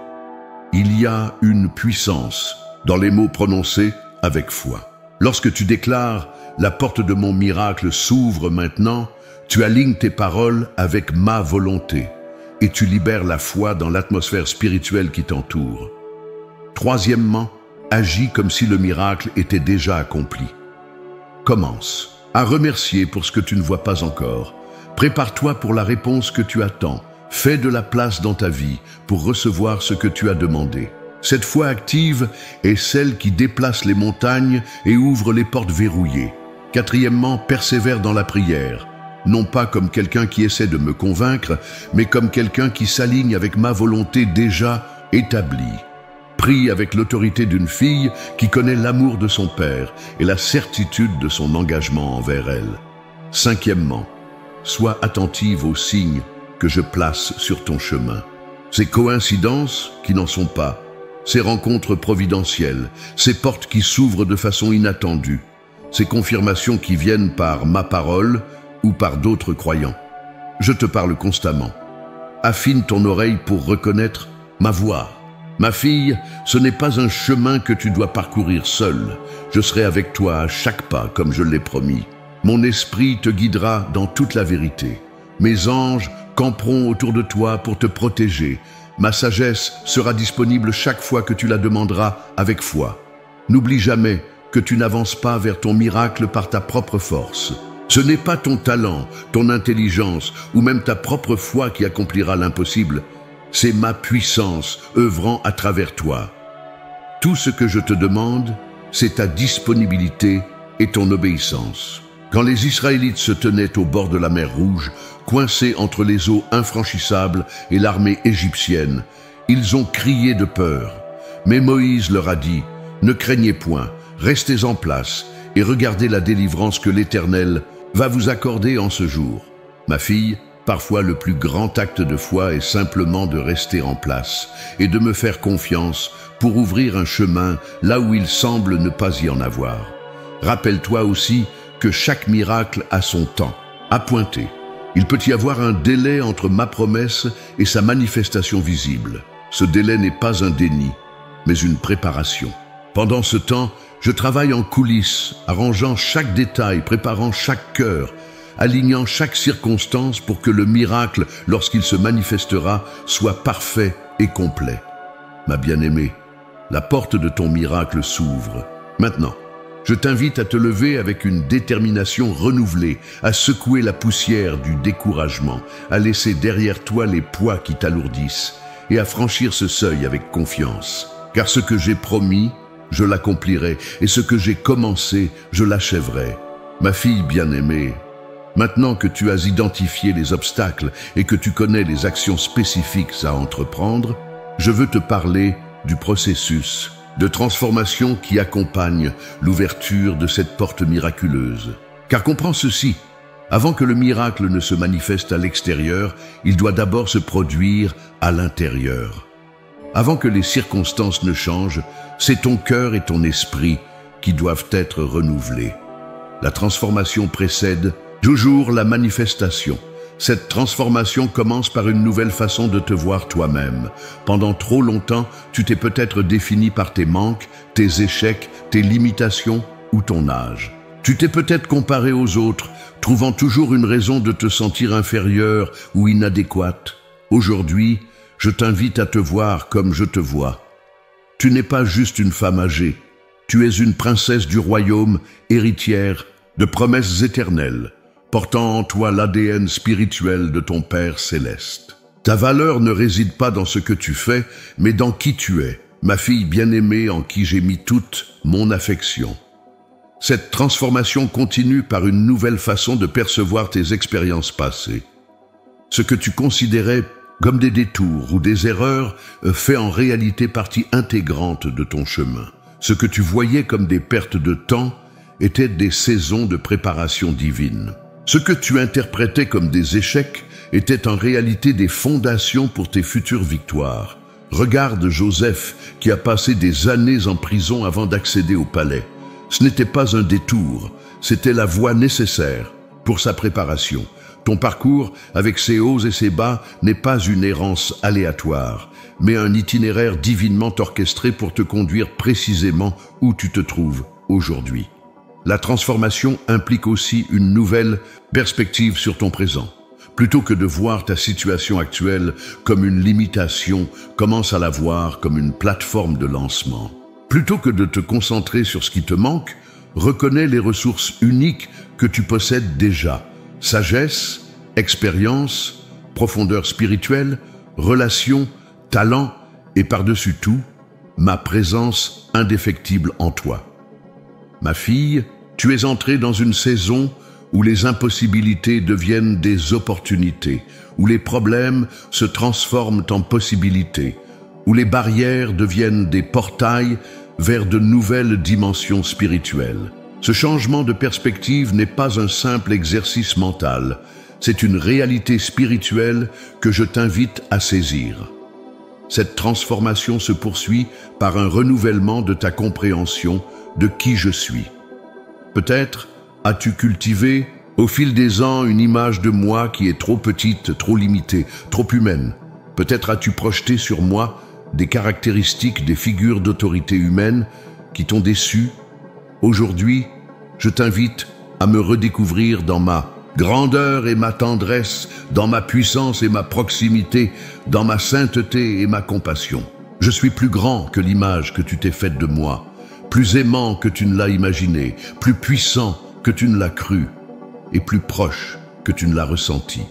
Il y a une puissance dans les mots prononcés avec foi. Lorsque tu déclares « La porte de mon miracle s'ouvre maintenant », tu alignes tes paroles avec ma volonté et tu libères la foi dans l'atmosphère spirituelle qui t'entoure. Troisièmement, agis comme si le miracle était déjà accompli. Commence à remercier pour ce que tu ne vois pas encore. Prépare-toi pour la réponse que tu attends. Fais de la place dans ta vie pour recevoir ce que tu as demandé. Cette foi active est celle qui déplace les montagnes et ouvre les portes verrouillées. Quatrièmement, persévère dans la prière. Non pas comme quelqu'un qui essaie de me convaincre, mais comme quelqu'un qui s'aligne avec ma volonté déjà établie. Prie avec l'autorité d'une fille qui connaît l'amour de son père et la certitude de son engagement envers elle. Cinquièmement, sois attentive aux signes que je place sur ton chemin. Ces coïncidences qui n'en sont pas, ces rencontres providentielles, ces portes qui s'ouvrent de façon inattendue, ces confirmations qui viennent par ma parole ou par d'autres croyants. Je te parle constamment. Affine ton oreille pour reconnaître ma voix. Ma fille, ce n'est pas un chemin que tu dois parcourir seule. Je serai avec toi à chaque pas, comme je l'ai promis. Mon esprit te guidera dans toute la vérité. Mes anges camperont autour de toi pour te protéger. Ma sagesse sera disponible chaque fois que tu la demanderas avec foi. N'oublie jamais que tu n'avances pas vers ton miracle par ta propre force. Ce n'est pas ton talent, ton intelligence ou même ta propre foi qui accomplira l'impossible. C'est ma puissance œuvrant à travers toi. Tout ce que je te demande, c'est ta disponibilité et ton obéissance. Quand les Israélites se tenaient au bord de la mer Rouge, coincés entre les eaux infranchissables et l'armée égyptienne, ils ont crié de peur. Mais Moïse leur a dit, « Ne craignez point, restez en place et regardez la délivrance que l'Éternel va vous accorder en ce jour. » Ma fille, parfois le plus grand acte de foi est simplement de rester en place et de me faire confiance pour ouvrir un chemin là où il semble ne pas y en avoir. Rappelle-toi aussi que chaque miracle a son temps, à pointer. Il peut y avoir un délai entre ma promesse et sa manifestation visible. Ce délai n'est pas un déni, mais une préparation. Pendant ce temps, je travaille en coulisses, arrangeant chaque détail, préparant chaque cœur, alignant chaque circonstance pour que le miracle, lorsqu'il se manifestera, soit parfait et complet. Ma bien-aimée, la porte de ton miracle s'ouvre. Maintenant, je t'invite à te lever avec une détermination renouvelée, à secouer la poussière du découragement, à laisser derrière toi les poids qui t'alourdissent et à franchir ce seuil avec confiance. Car ce que j'ai promis, je l'accomplirai, et ce que j'ai commencé, je l'achèverai. Ma fille bien-aimée, maintenant que tu as identifié les obstacles et que tu connais les actions spécifiques à entreprendre, je veux te parler du processus de transformation qui accompagne l'ouverture de cette porte miraculeuse. Car comprends ceci, Avant que le miracle ne se manifeste à l'extérieur, il doit d'abord se produire à l'intérieur. Avant que les circonstances ne changent, c'est ton cœur et ton esprit qui doivent être renouvelés. La transformation précède toujours la manifestation. Cette transformation commence par une nouvelle façon de te voir toi-même. Pendant trop longtemps, tu t'es peut-être défini par tes manques, tes échecs, tes limitations ou ton âge. Tu t'es peut-être comparé aux autres, trouvant toujours une raison de te sentir inférieur ou inadéquate. Aujourd'hui, je t'invite à te voir comme je te vois. Tu n'es pas juste une femme âgée. Tu es une princesse du royaume, héritière de promesses éternelles, portant en toi l'ADN spirituel de ton Père céleste. Ta valeur ne réside pas dans ce que tu fais, mais dans qui tu es, ma fille bien-aimée en qui j'ai mis toute mon affection. Cette transformation continue par une nouvelle façon de percevoir tes expériences passées. Ce que tu considérais comme des détours ou des erreurs fait en réalité partie intégrante de ton chemin. Ce que tu voyais comme des pertes de temps étaient des saisons de préparation divine. Ce que tu interprétais comme des échecs étaient en réalité des fondations pour tes futures victoires. Regarde Joseph qui a passé des années en prison avant d'accéder au palais. Ce n'était pas un détour, c'était la voie nécessaire pour sa préparation. Ton parcours, avec ses hauts et ses bas, n'est pas une errance aléatoire, mais un itinéraire divinement orchestré pour te conduire précisément où tu te trouves aujourd'hui. La transformation implique aussi une nouvelle perspective sur ton présent. Plutôt que de voir ta situation actuelle comme une limitation, commence à la voir comme une plateforme de lancement. Plutôt que de te concentrer sur ce qui te manque, reconnais les ressources uniques que tu possèdes déjà. Sagesse, expérience, profondeur spirituelle, relations, talent et par-dessus tout, ma présence indéfectible en toi. Ma fille, tu es entrée dans une saison où les impossibilités deviennent des opportunités, où les problèmes se transforment en possibilités, où les barrières deviennent des portails vers de nouvelles dimensions spirituelles. Ce changement de perspective n'est pas un simple exercice mental, c'est une réalité spirituelle que je t'invite à saisir. Cette transformation se poursuit par un renouvellement de ta compréhension de qui je suis. Peut-être as-tu cultivé au fil des ans une image de moi qui est trop petite, trop limitée, trop humaine. Peut-être as-tu projeté sur moi des caractéristiques des figures d'autorité humaine qui t'ont déçu. Aujourd'hui, je t'invite à me redécouvrir dans ma grandeur et ma tendresse, dans ma puissance et ma proximité, dans ma sainteté et ma compassion. Je suis plus grand que l'image que tu t'es faite de moi, plus aimant que tu ne l'as imaginé, plus puissant que tu ne l'as cru, et plus proche que tu ne l'as ressenti.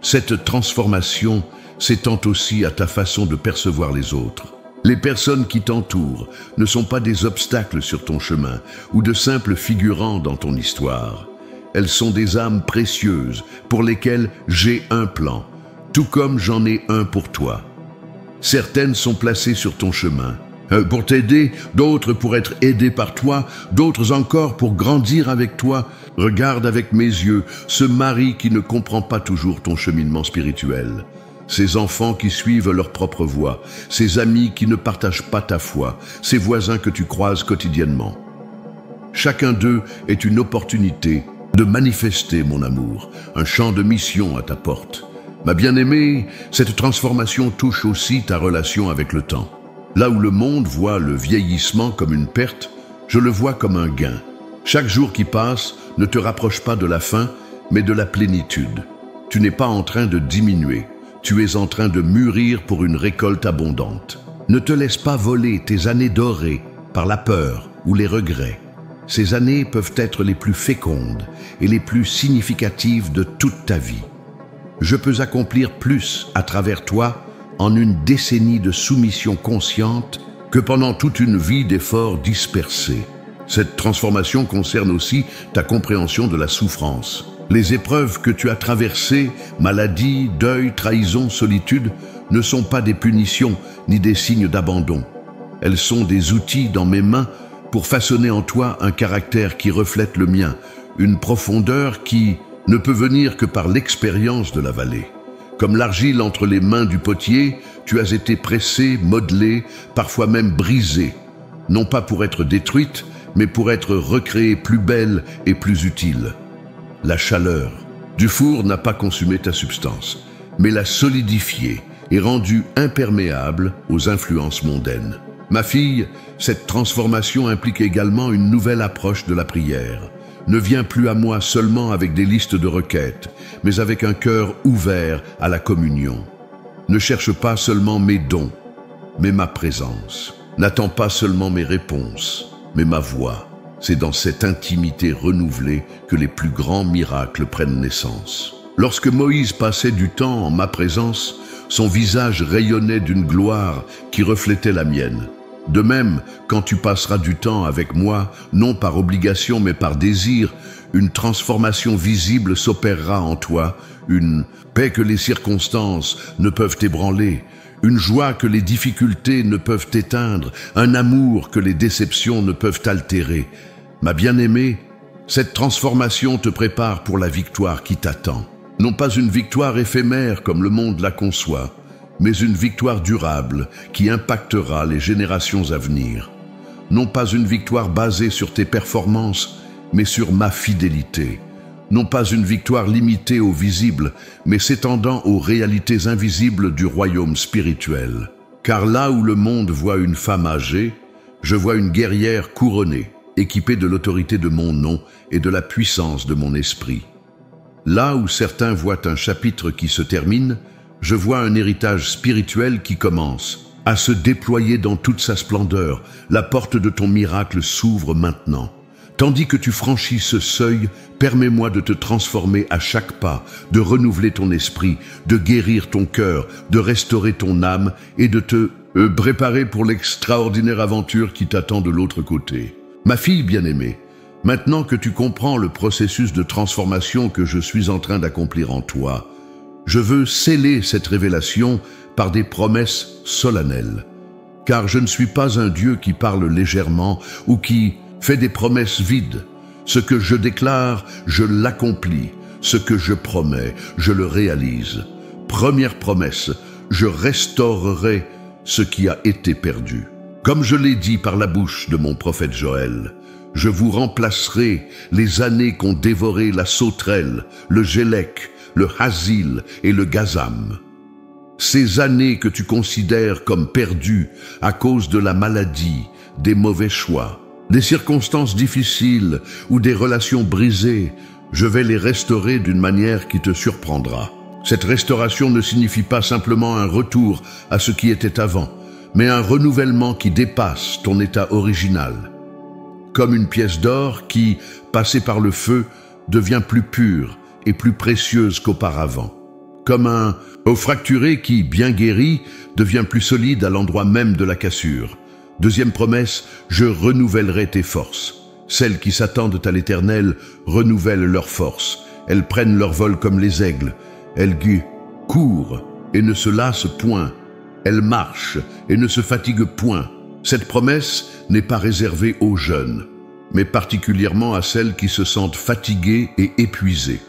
Cette transformation s'étend aussi à ta façon de percevoir les autres. Les personnes qui t'entourent ne sont pas des obstacles sur ton chemin ou de simples figurants dans ton histoire. Elles sont des âmes précieuses pour lesquelles j'ai un plan, tout comme j'en ai un pour toi. Certaines sont placées sur ton chemin pour t'aider, d'autres pour être aidées par toi, d'autres encore pour grandir avec toi. Regarde avec mes yeux ce mari qui ne comprend pas toujours ton cheminement spirituel. Ces enfants qui suivent leur propre voie, ces amis qui ne partagent pas ta foi, ces voisins que tu croises quotidiennement. Chacun d'eux est une opportunité de manifester mon amour, un champ de mission à ta porte. Ma bien-aimée, cette transformation touche aussi ta relation avec le temps. Là où le monde voit le vieillissement comme une perte, je le vois comme un gain. Chaque jour qui passe ne te rapproche pas de la fin, mais de la plénitude. Tu n'es pas en train de diminuer. Tu es en train de mûrir pour une récolte abondante. Ne te laisse pas voler tes années dorées par la peur ou les regrets. Ces années peuvent être les plus fécondes et les plus significatives de toute ta vie. Je peux accomplir plus à travers toi en une décennie de soumission consciente que pendant toute une vie d'efforts dispersés. Cette transformation concerne aussi ta compréhension de la souffrance. Les épreuves que tu as traversées, maladie, deuil, trahison, solitude, ne sont pas des punitions ni des signes d'abandon. Elles sont des outils dans mes mains pour façonner en toi un caractère qui reflète le mien, une profondeur qui ne peut venir que par l'expérience de la vallée. Comme l'argile entre les mains du potier, tu as été pressée, modelée, parfois même brisée, non pas pour être détruite, mais pour être recréée plus belle et plus utile. La chaleur du four n'a pas consumé ta substance, mais l'a solidifiée et rendue imperméable aux influences mondaines. Ma fille, cette transformation implique également une nouvelle approche de la prière. Ne viens plus à moi seulement avec des listes de requêtes, mais avec un cœur ouvert à la communion. Ne cherche pas seulement mes dons, mais ma présence. N'attends pas seulement mes réponses, mais ma voix. C'est dans cette intimité renouvelée que les plus grands miracles prennent naissance. Lorsque Moïse passait du temps en ma présence, son visage rayonnait d'une gloire qui reflétait la mienne. De même, quand tu passeras du temps avec moi, non par obligation mais par désir, une transformation visible s'opérera en toi, une paix que les circonstances ne peuvent ébranler, une joie que les difficultés ne peuvent éteindre, un amour que les déceptions ne peuvent altérer. Ma bien-aimée, cette transformation te prépare pour la victoire qui t'attend. Non pas une victoire éphémère comme le monde la conçoit, mais une victoire durable qui impactera les générations à venir. Non pas une victoire basée sur tes performances, mais sur ma fidélité. Non pas une victoire limitée au visible, mais s'étendant aux réalités invisibles du royaume spirituel. Car là où le monde voit une femme âgée, je vois une guerrière couronnée, équipée de l'autorité de mon nom et de la puissance de mon esprit. Là où certains voient un chapitre qui se termine, je vois un héritage spirituel qui commence à se déployer dans toute sa splendeur. La porte de ton miracle s'ouvre maintenant. Tandis que tu franchis ce seuil, permets-moi de te transformer à chaque pas, de renouveler ton esprit, de guérir ton cœur, de restaurer ton âme et de te préparer pour l'extraordinaire aventure qui t'attend de l'autre côté. Ma fille bien-aimée, maintenant que tu comprends le processus de transformation que je suis en train d'accomplir en toi, je veux sceller cette révélation par des promesses solennelles. Car je ne suis pas un Dieu qui parle légèrement ou qui fait des promesses vides. Ce que je déclare, je l'accomplis. Ce que je promets, je le réalise. Première promesse, je restaurerai ce qui a été perdu. Comme je l'ai dit par la bouche de mon prophète Joël, je vous remplacerai les années qu'ont dévoré la sauterelle, le gélec, le hasil et le gazam. Ces années que tu considères comme perdues à cause de la maladie, des mauvais choix, des circonstances difficiles ou des relations brisées, je vais les restaurer d'une manière qui te surprendra. Cette restauration ne signifie pas simplement un retour à ce qui était avant, mais un renouvellement qui dépasse ton état original. Comme une pièce d'or qui, passée par le feu, devient plus pure et plus précieuse qu'auparavant. Comme un os fracturé qui, bien guéri, devient plus solide à l'endroit même de la cassure. Deuxième promesse, je renouvellerai tes forces. Celles qui s'attendent à l'Éternel renouvellent leurs forces. Elles prennent leur vol comme les aigles. Elles courent et ne se lassent point. Elles marchent et ne se fatiguent point. Cette promesse n'est pas réservée aux jeunes, mais particulièrement à celles qui se sentent fatiguées et épuisées.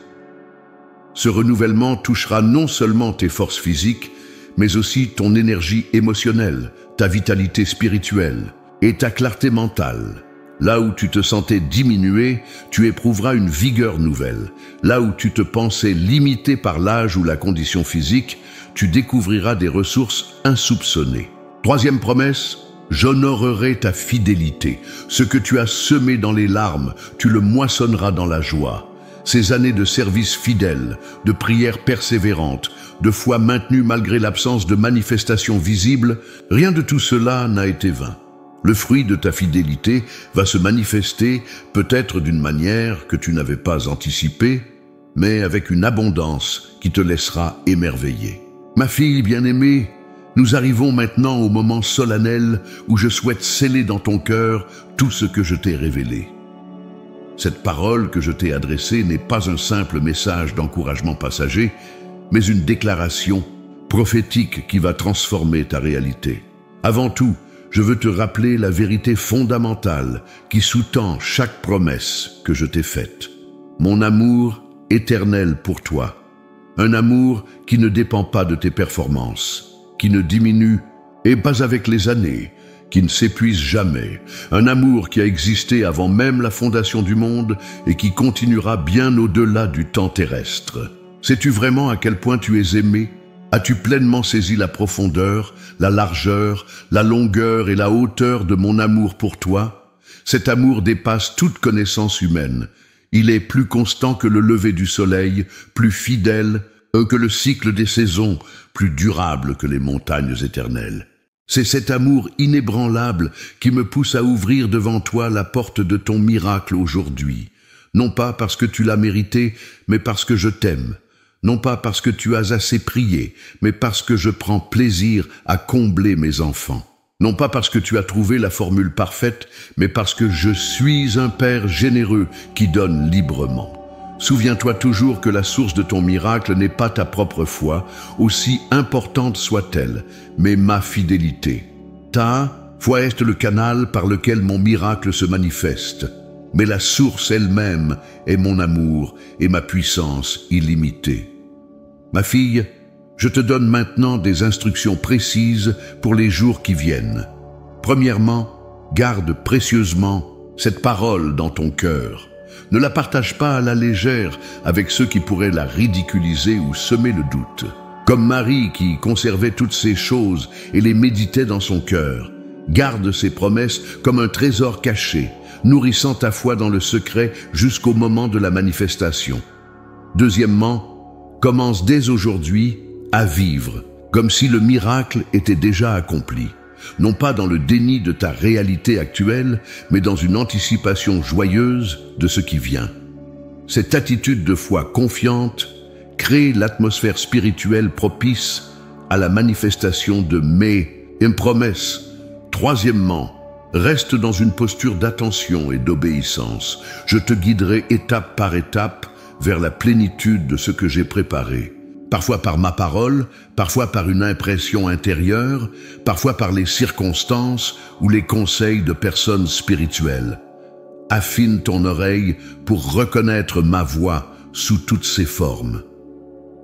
Ce renouvellement touchera non seulement tes forces physiques, mais aussi ton énergie émotionnelle, ta vitalité spirituelle et ta clarté mentale. Là où tu te sentais diminué, tu éprouveras une vigueur nouvelle. Là où tu te pensais limité par l'âge ou la condition physique, tu découvriras des ressources insoupçonnées. Troisième promesse, j'honorerai ta fidélité. Ce que tu as semé dans les larmes, tu le moissonneras dans la joie. Ces années de service fidèle, de prière persévérante, de foi maintenue malgré l'absence de manifestations visibles, rien de tout cela n'a été vain. Le fruit de ta fidélité va se manifester peut-être d'une manière que tu n'avais pas anticipée, mais avec une abondance qui te laissera émerveiller. Ma fille bien-aimée, nous arrivons maintenant au moment solennel où je souhaite sceller dans ton cœur tout ce que je t'ai révélé. Cette parole que je t'ai adressée n'est pas un simple message d'encouragement passager, mais une déclaration prophétique qui va transformer ta réalité. Avant tout, je veux te rappeler la vérité fondamentale qui sous-tend chaque promesse que je t'ai faite. Mon amour éternel pour toi. Un amour qui ne dépend pas de tes performances, qui ne diminue et pas avec les années, qui ne s'épuise jamais. Un amour qui a existé avant même la fondation du monde et qui continuera bien au-delà du temps terrestre. Sais-tu vraiment à quel point tu es aimé? As-tu pleinement saisi la profondeur, la largeur, la longueur et la hauteur de mon amour pour toi? Cet amour dépasse toute connaissance humaine. Il est plus constant que le lever du soleil, plus fidèle que le cycle des saisons, plus durable que les montagnes éternelles. C'est cet amour inébranlable qui me pousse à ouvrir devant toi la porte de ton miracle aujourd'hui. Non pas parce que tu l'as mérité, mais parce que je t'aime. Non pas parce que tu as assez prié, mais parce que je prends plaisir à combler mes enfants. Non pas parce que tu as trouvé la formule parfaite, mais parce que je suis un Père généreux qui donne librement. Souviens-toi toujours que la source de ton miracle n'est pas ta propre foi, aussi importante soit-elle, mais ma fidélité. Ta foi est le canal par lequel mon miracle se manifeste, mais la source elle-même est mon amour et ma puissance illimitée. Ma fille, je te donne maintenant des instructions précises pour les jours qui viennent. Premièrement, garde précieusement cette parole dans ton cœur. Ne la partage pas à la légère avec ceux qui pourraient la ridiculiser ou semer le doute. Comme Marie qui conservait toutes ces choses et les méditait dans son cœur, garde ces promesses comme un trésor caché, nourrissant ta foi dans le secret jusqu'au moment de la manifestation. Deuxièmement, commence dès aujourd'hui à vivre, comme si le miracle était déjà accompli. Non pas dans le déni de ta réalité actuelle, mais dans une anticipation joyeuse de ce qui vient. Cette attitude de foi confiante crée l'atmosphère spirituelle propice à la manifestation de mes promesses. Troisièmement, reste dans une posture d'attention et d'obéissance. Je te guiderai étape par étape vers la plénitude de ce que j'ai préparé. Parfois par ma parole, parfois par une impression intérieure, parfois par les circonstances ou les conseils de personnes spirituelles. Affine ton oreille pour reconnaître ma voix sous toutes ses formes.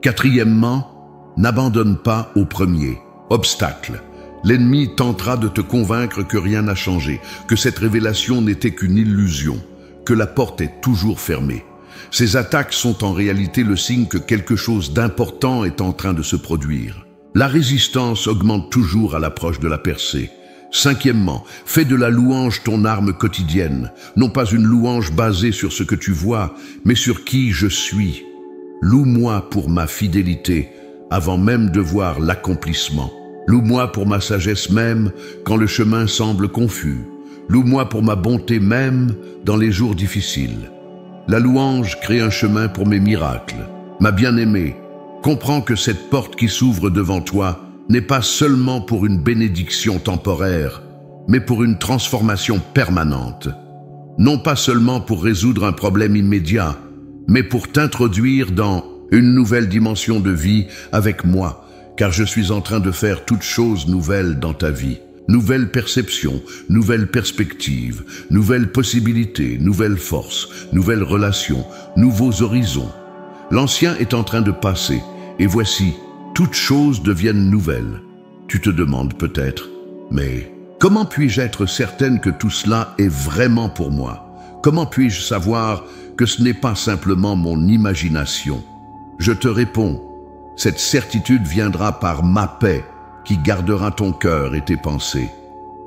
Quatrièmement, n'abandonne pas au premier obstacle. L'ennemi tentera de te convaincre que rien n'a changé, que cette révélation n'était qu'une illusion, que la porte est toujours fermée. Ces attaques sont en réalité le signe que quelque chose d'important est en train de se produire. La résistance augmente toujours à l'approche de la percée. Cinquièmement, fais de la louange ton arme quotidienne, non pas une louange basée sur ce que tu vois, mais sur qui je suis. Loue-moi pour ma fidélité, avant même de voir l'accomplissement. Loue-moi pour ma sagesse même, quand le chemin semble confus. Loue-moi pour ma bonté même, dans les jours difficiles. La louange crée un chemin pour mes miracles. Ma bien-aimée, comprends que cette porte qui s'ouvre devant toi n'est pas seulement pour une bénédiction temporaire, mais pour une transformation permanente. Non pas seulement pour résoudre un problème immédiat, mais pour t'introduire dans une nouvelle dimension de vie avec moi, car je suis en train de faire toutes choses nouvelles dans ta vie. Nouvelles perceptions, nouvelles perspectives, nouvelles possibilités, nouvelles forces, nouvelles relations, nouveaux horizons. L'ancien est en train de passer, et voici, toutes choses deviennent nouvelles. Tu te demandes peut-être, mais comment puis-je être certaine que tout cela est vraiment pour moi? Comment puis-je savoir que ce n'est pas simplement mon imagination? Je te réponds, cette certitude viendra par ma paix, qui gardera ton cœur et tes pensées.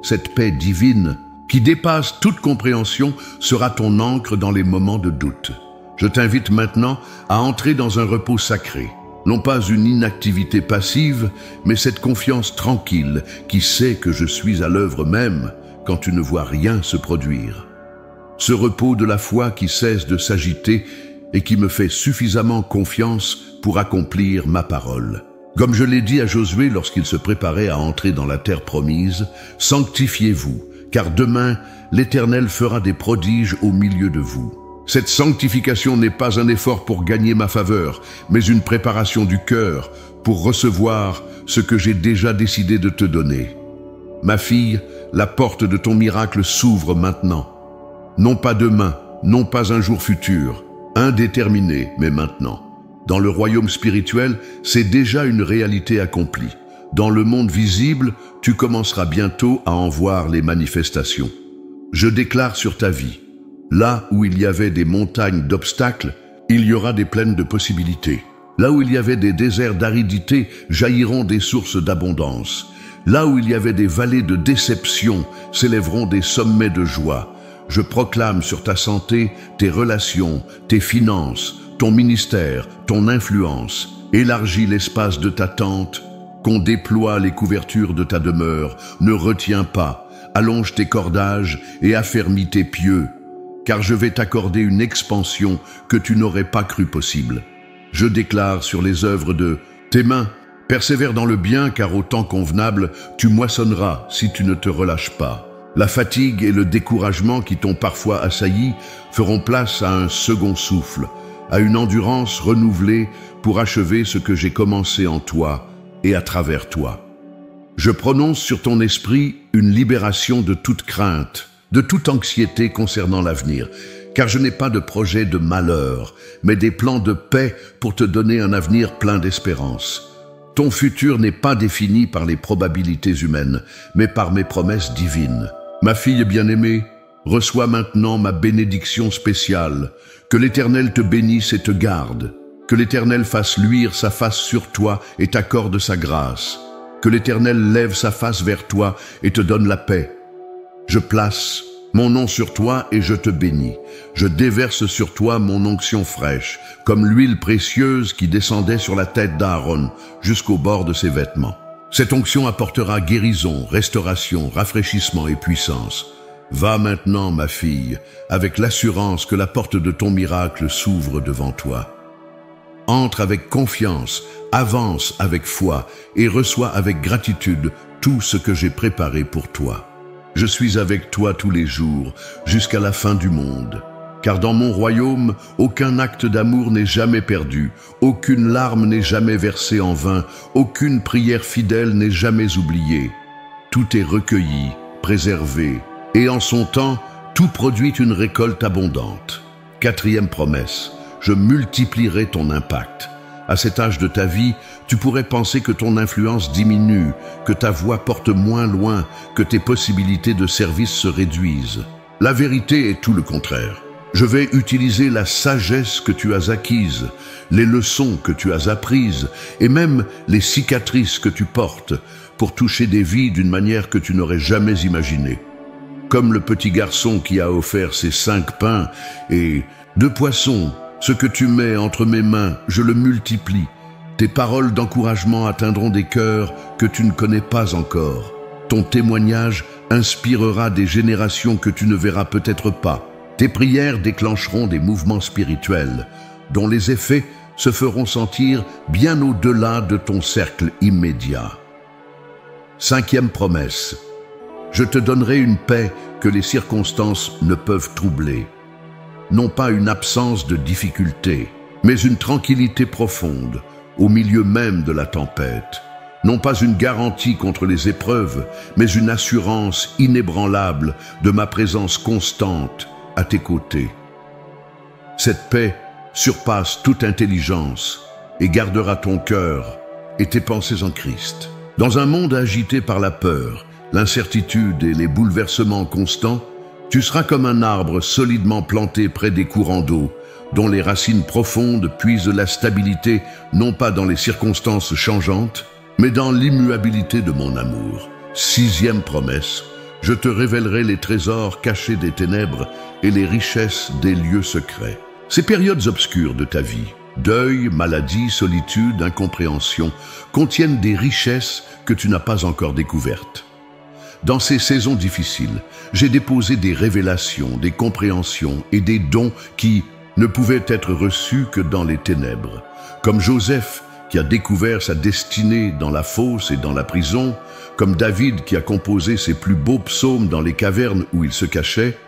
Cette paix divine, qui dépasse toute compréhension, sera ton ancre dans les moments de doute. Je t'invite maintenant à entrer dans un repos sacré. Non pas une inactivité passive, mais cette confiance tranquille qui sait que je suis à l'œuvre même quand tu ne vois rien se produire. Ce repos de la foi qui cesse de s'agiter et qui me fait suffisamment confiance pour accomplir ma parole. Comme je l'ai dit à Josué lorsqu'il se préparait à entrer dans la terre promise, « Sanctifiez-vous, car demain l'Éternel fera des prodiges au milieu de vous. » Cette sanctification n'est pas un effort pour gagner ma faveur, mais une préparation du cœur pour recevoir ce que j'ai déjà décidé de te donner. Ma fille, la porte de ton miracle s'ouvre maintenant. Non pas demain, non pas un jour futur, Indéterminé, mais maintenant. Dans le royaume spirituel, c'est déjà une réalité accomplie. Dans le monde visible, tu commenceras bientôt à en voir les manifestations. Je déclare sur ta vie, là où il y avait des montagnes d'obstacles, il y aura des plaines de possibilités. Là où il y avait des déserts d'aridité, jailliront des sources d'abondance. Là où il y avait des vallées de déception, s'élèveront des sommets de joie. Je proclame sur ta santé, tes relations, tes finances, ton ministère, ton influence. Élargis l'espace de ta tente, qu'on déploie les couvertures de ta demeure. Ne retiens pas, allonge tes cordages et affermis tes pieux, car je vais t'accorder une expansion que tu n'aurais pas cru possible. Je déclare sur les œuvres de tes mains, persévère dans le bien, car au temps convenable, tu moissonneras si tu ne te relâches pas. La fatigue et le découragement qui t'ont parfois assailli feront place à un second souffle, à une endurance renouvelée pour achever ce que j'ai commencé en toi et à travers toi. Je prononce sur ton esprit une libération de toute crainte, de toute anxiété concernant l'avenir, car je n'ai pas de projet de malheur, mais des plans de paix pour te donner un avenir plein d'espérance. Ton futur n'est pas défini par les probabilités humaines, mais par mes promesses divines. Ma fille bien-aimée, reçois maintenant ma bénédiction spéciale. Que l'Éternel te bénisse et te garde. Que l'Éternel fasse luire sa face sur toi et t'accorde sa grâce. Que l'Éternel lève sa face vers toi et te donne la paix. Je place mon nom sur toi et je te bénis. Je déverse sur toi mon onction fraîche, comme l'huile précieuse qui descendait sur la tête d'Aaron jusqu'au bord de ses vêtements. Cette onction apportera guérison, restauration, rafraîchissement et puissance. Va maintenant, ma fille, avec l'assurance que la porte de ton miracle s'ouvre devant toi. Entre avec confiance, avance avec foi et reçois avec gratitude tout ce que j'ai préparé pour toi. Je suis avec toi tous les jours, jusqu'à la fin du monde. Car dans mon royaume, aucun acte d'amour n'est jamais perdu, aucune larme n'est jamais versée en vain, aucune prière fidèle n'est jamais oubliée. Tout est recueilli, préservé, et en son temps, tout produit une récolte abondante. 4e promesse, je multiplierai ton impact. À cet âge de ta vie, tu pourrais penser que ton influence diminue, que ta voix porte moins loin, que tes possibilités de service se réduisent. La vérité est tout le contraire. Je vais utiliser la sagesse que tu as acquise, les leçons que tu as apprises et même les cicatrices que tu portes pour toucher des vies d'une manière que tu n'aurais jamais imaginée. Comme le petit garçon qui a offert ses 5 pains et 2 poissons, ce que tu mets entre mes mains, je le multiplie. Tes paroles d'encouragement atteindront des cœurs que tu ne connais pas encore. Ton témoignage inspirera des générations que tu ne verras peut-être pas. Tes prières déclencheront des mouvements spirituels, dont les effets se feront sentir bien au-delà de ton cercle immédiat. 5e promesse. Je te donnerai une paix que les circonstances ne peuvent troubler. Non pas une absence de difficulté, mais une tranquillité profonde, au milieu même de la tempête. Non pas une garantie contre les épreuves, mais une assurance inébranlable de ma présence constante à tes côtés. Cette paix surpasse toute intelligence et gardera ton cœur et tes pensées en Christ. Dans un monde agité par la peur, l'incertitude et les bouleversements constants, tu seras comme un arbre solidement planté près des courants d'eau, dont les racines profondes puisent la stabilité non pas dans les circonstances changeantes, mais dans l'immuabilité de mon amour. 6e promesse. Je te révélerai les trésors cachés des ténèbres et les richesses des lieux secrets. Ces périodes obscures de ta vie, deuil, maladie, solitude, incompréhension, contiennent des richesses que tu n'as pas encore découvertes. Dans ces saisons difficiles, j'ai déposé des révélations, des compréhensions et des dons qui ne pouvaient être reçus que dans les ténèbres. Comme Joseph, qui a découvert sa destinée dans la fosse et dans la prison, comme David qui a composé ses plus beaux psaumes dans les cavernes où il se cachait,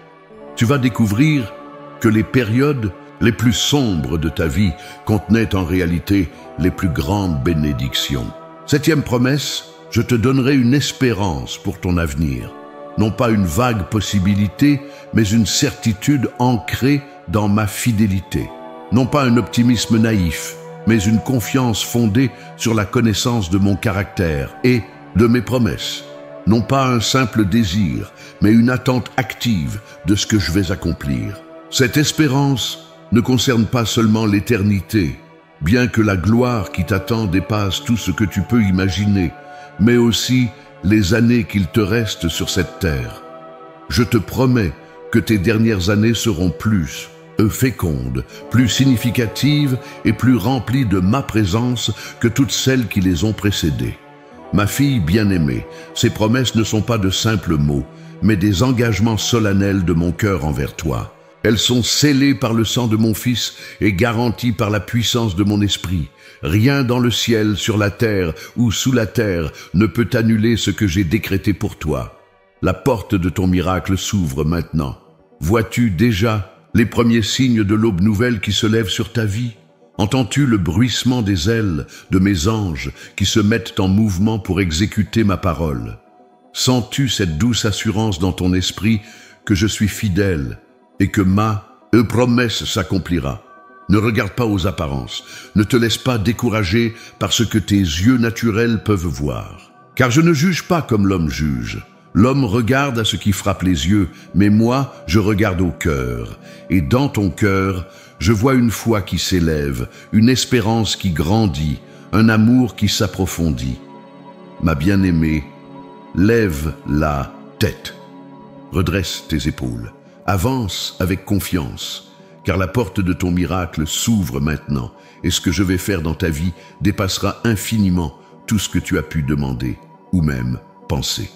tu vas découvrir que les périodes les plus sombres de ta vie contenaient en réalité les plus grandes bénédictions. 7e promesse, je te donnerai une espérance pour ton avenir. Non pas une vague possibilité, mais une certitude ancrée dans ma fidélité. Non pas un optimisme naïf, mais une confiance fondée sur la connaissance de mon caractère et de mes promesses. Non pas un simple désir, mais une attente active de ce que je vais accomplir. Cette espérance ne concerne pas seulement l'éternité, bien que la gloire qui t'attend dépasse tout ce que tu peux imaginer, mais aussi les années qu'il te reste sur cette terre. Je te promets que tes dernières années seront plus fécondes, plus significatives et plus remplies de ma présence que toutes celles qui les ont précédées. Ma fille bien-aimée, ces promesses ne sont pas de simples mots, mais des engagements solennels de mon cœur envers toi. Elles sont scellées par le sang de mon Fils et garanties par la puissance de mon esprit. Rien dans le ciel, sur la terre ou sous la terre ne peut annuler ce que j'ai décrété pour toi. La porte de ton miracle s'ouvre maintenant. Vois-tu déjà les premiers signes de l'aube nouvelle qui se lève sur ta vie? Entends-tu le bruissement des ailes de mes anges qui se mettent en mouvement pour exécuter ma parole? Sens-tu cette douce assurance dans ton esprit que je suis fidèle et que ma promesse s'accomplira? Ne regarde pas aux apparences, ne te laisse pas décourager par ce que tes yeux naturels peuvent voir. Car je ne juge pas comme l'homme juge. L'homme regarde à ce qui frappe les yeux, mais moi, je regarde au cœur. Et dans ton cœur, je vois une foi qui s'élève, une espérance qui grandit, un amour qui s'approfondit. Ma bien-aimée, lève la tête, redresse tes épaules, avance avec confiance, car la porte de ton miracle s'ouvre maintenant, et ce que je vais faire dans ta vie dépassera infiniment tout ce que tu as pu demander ou même penser.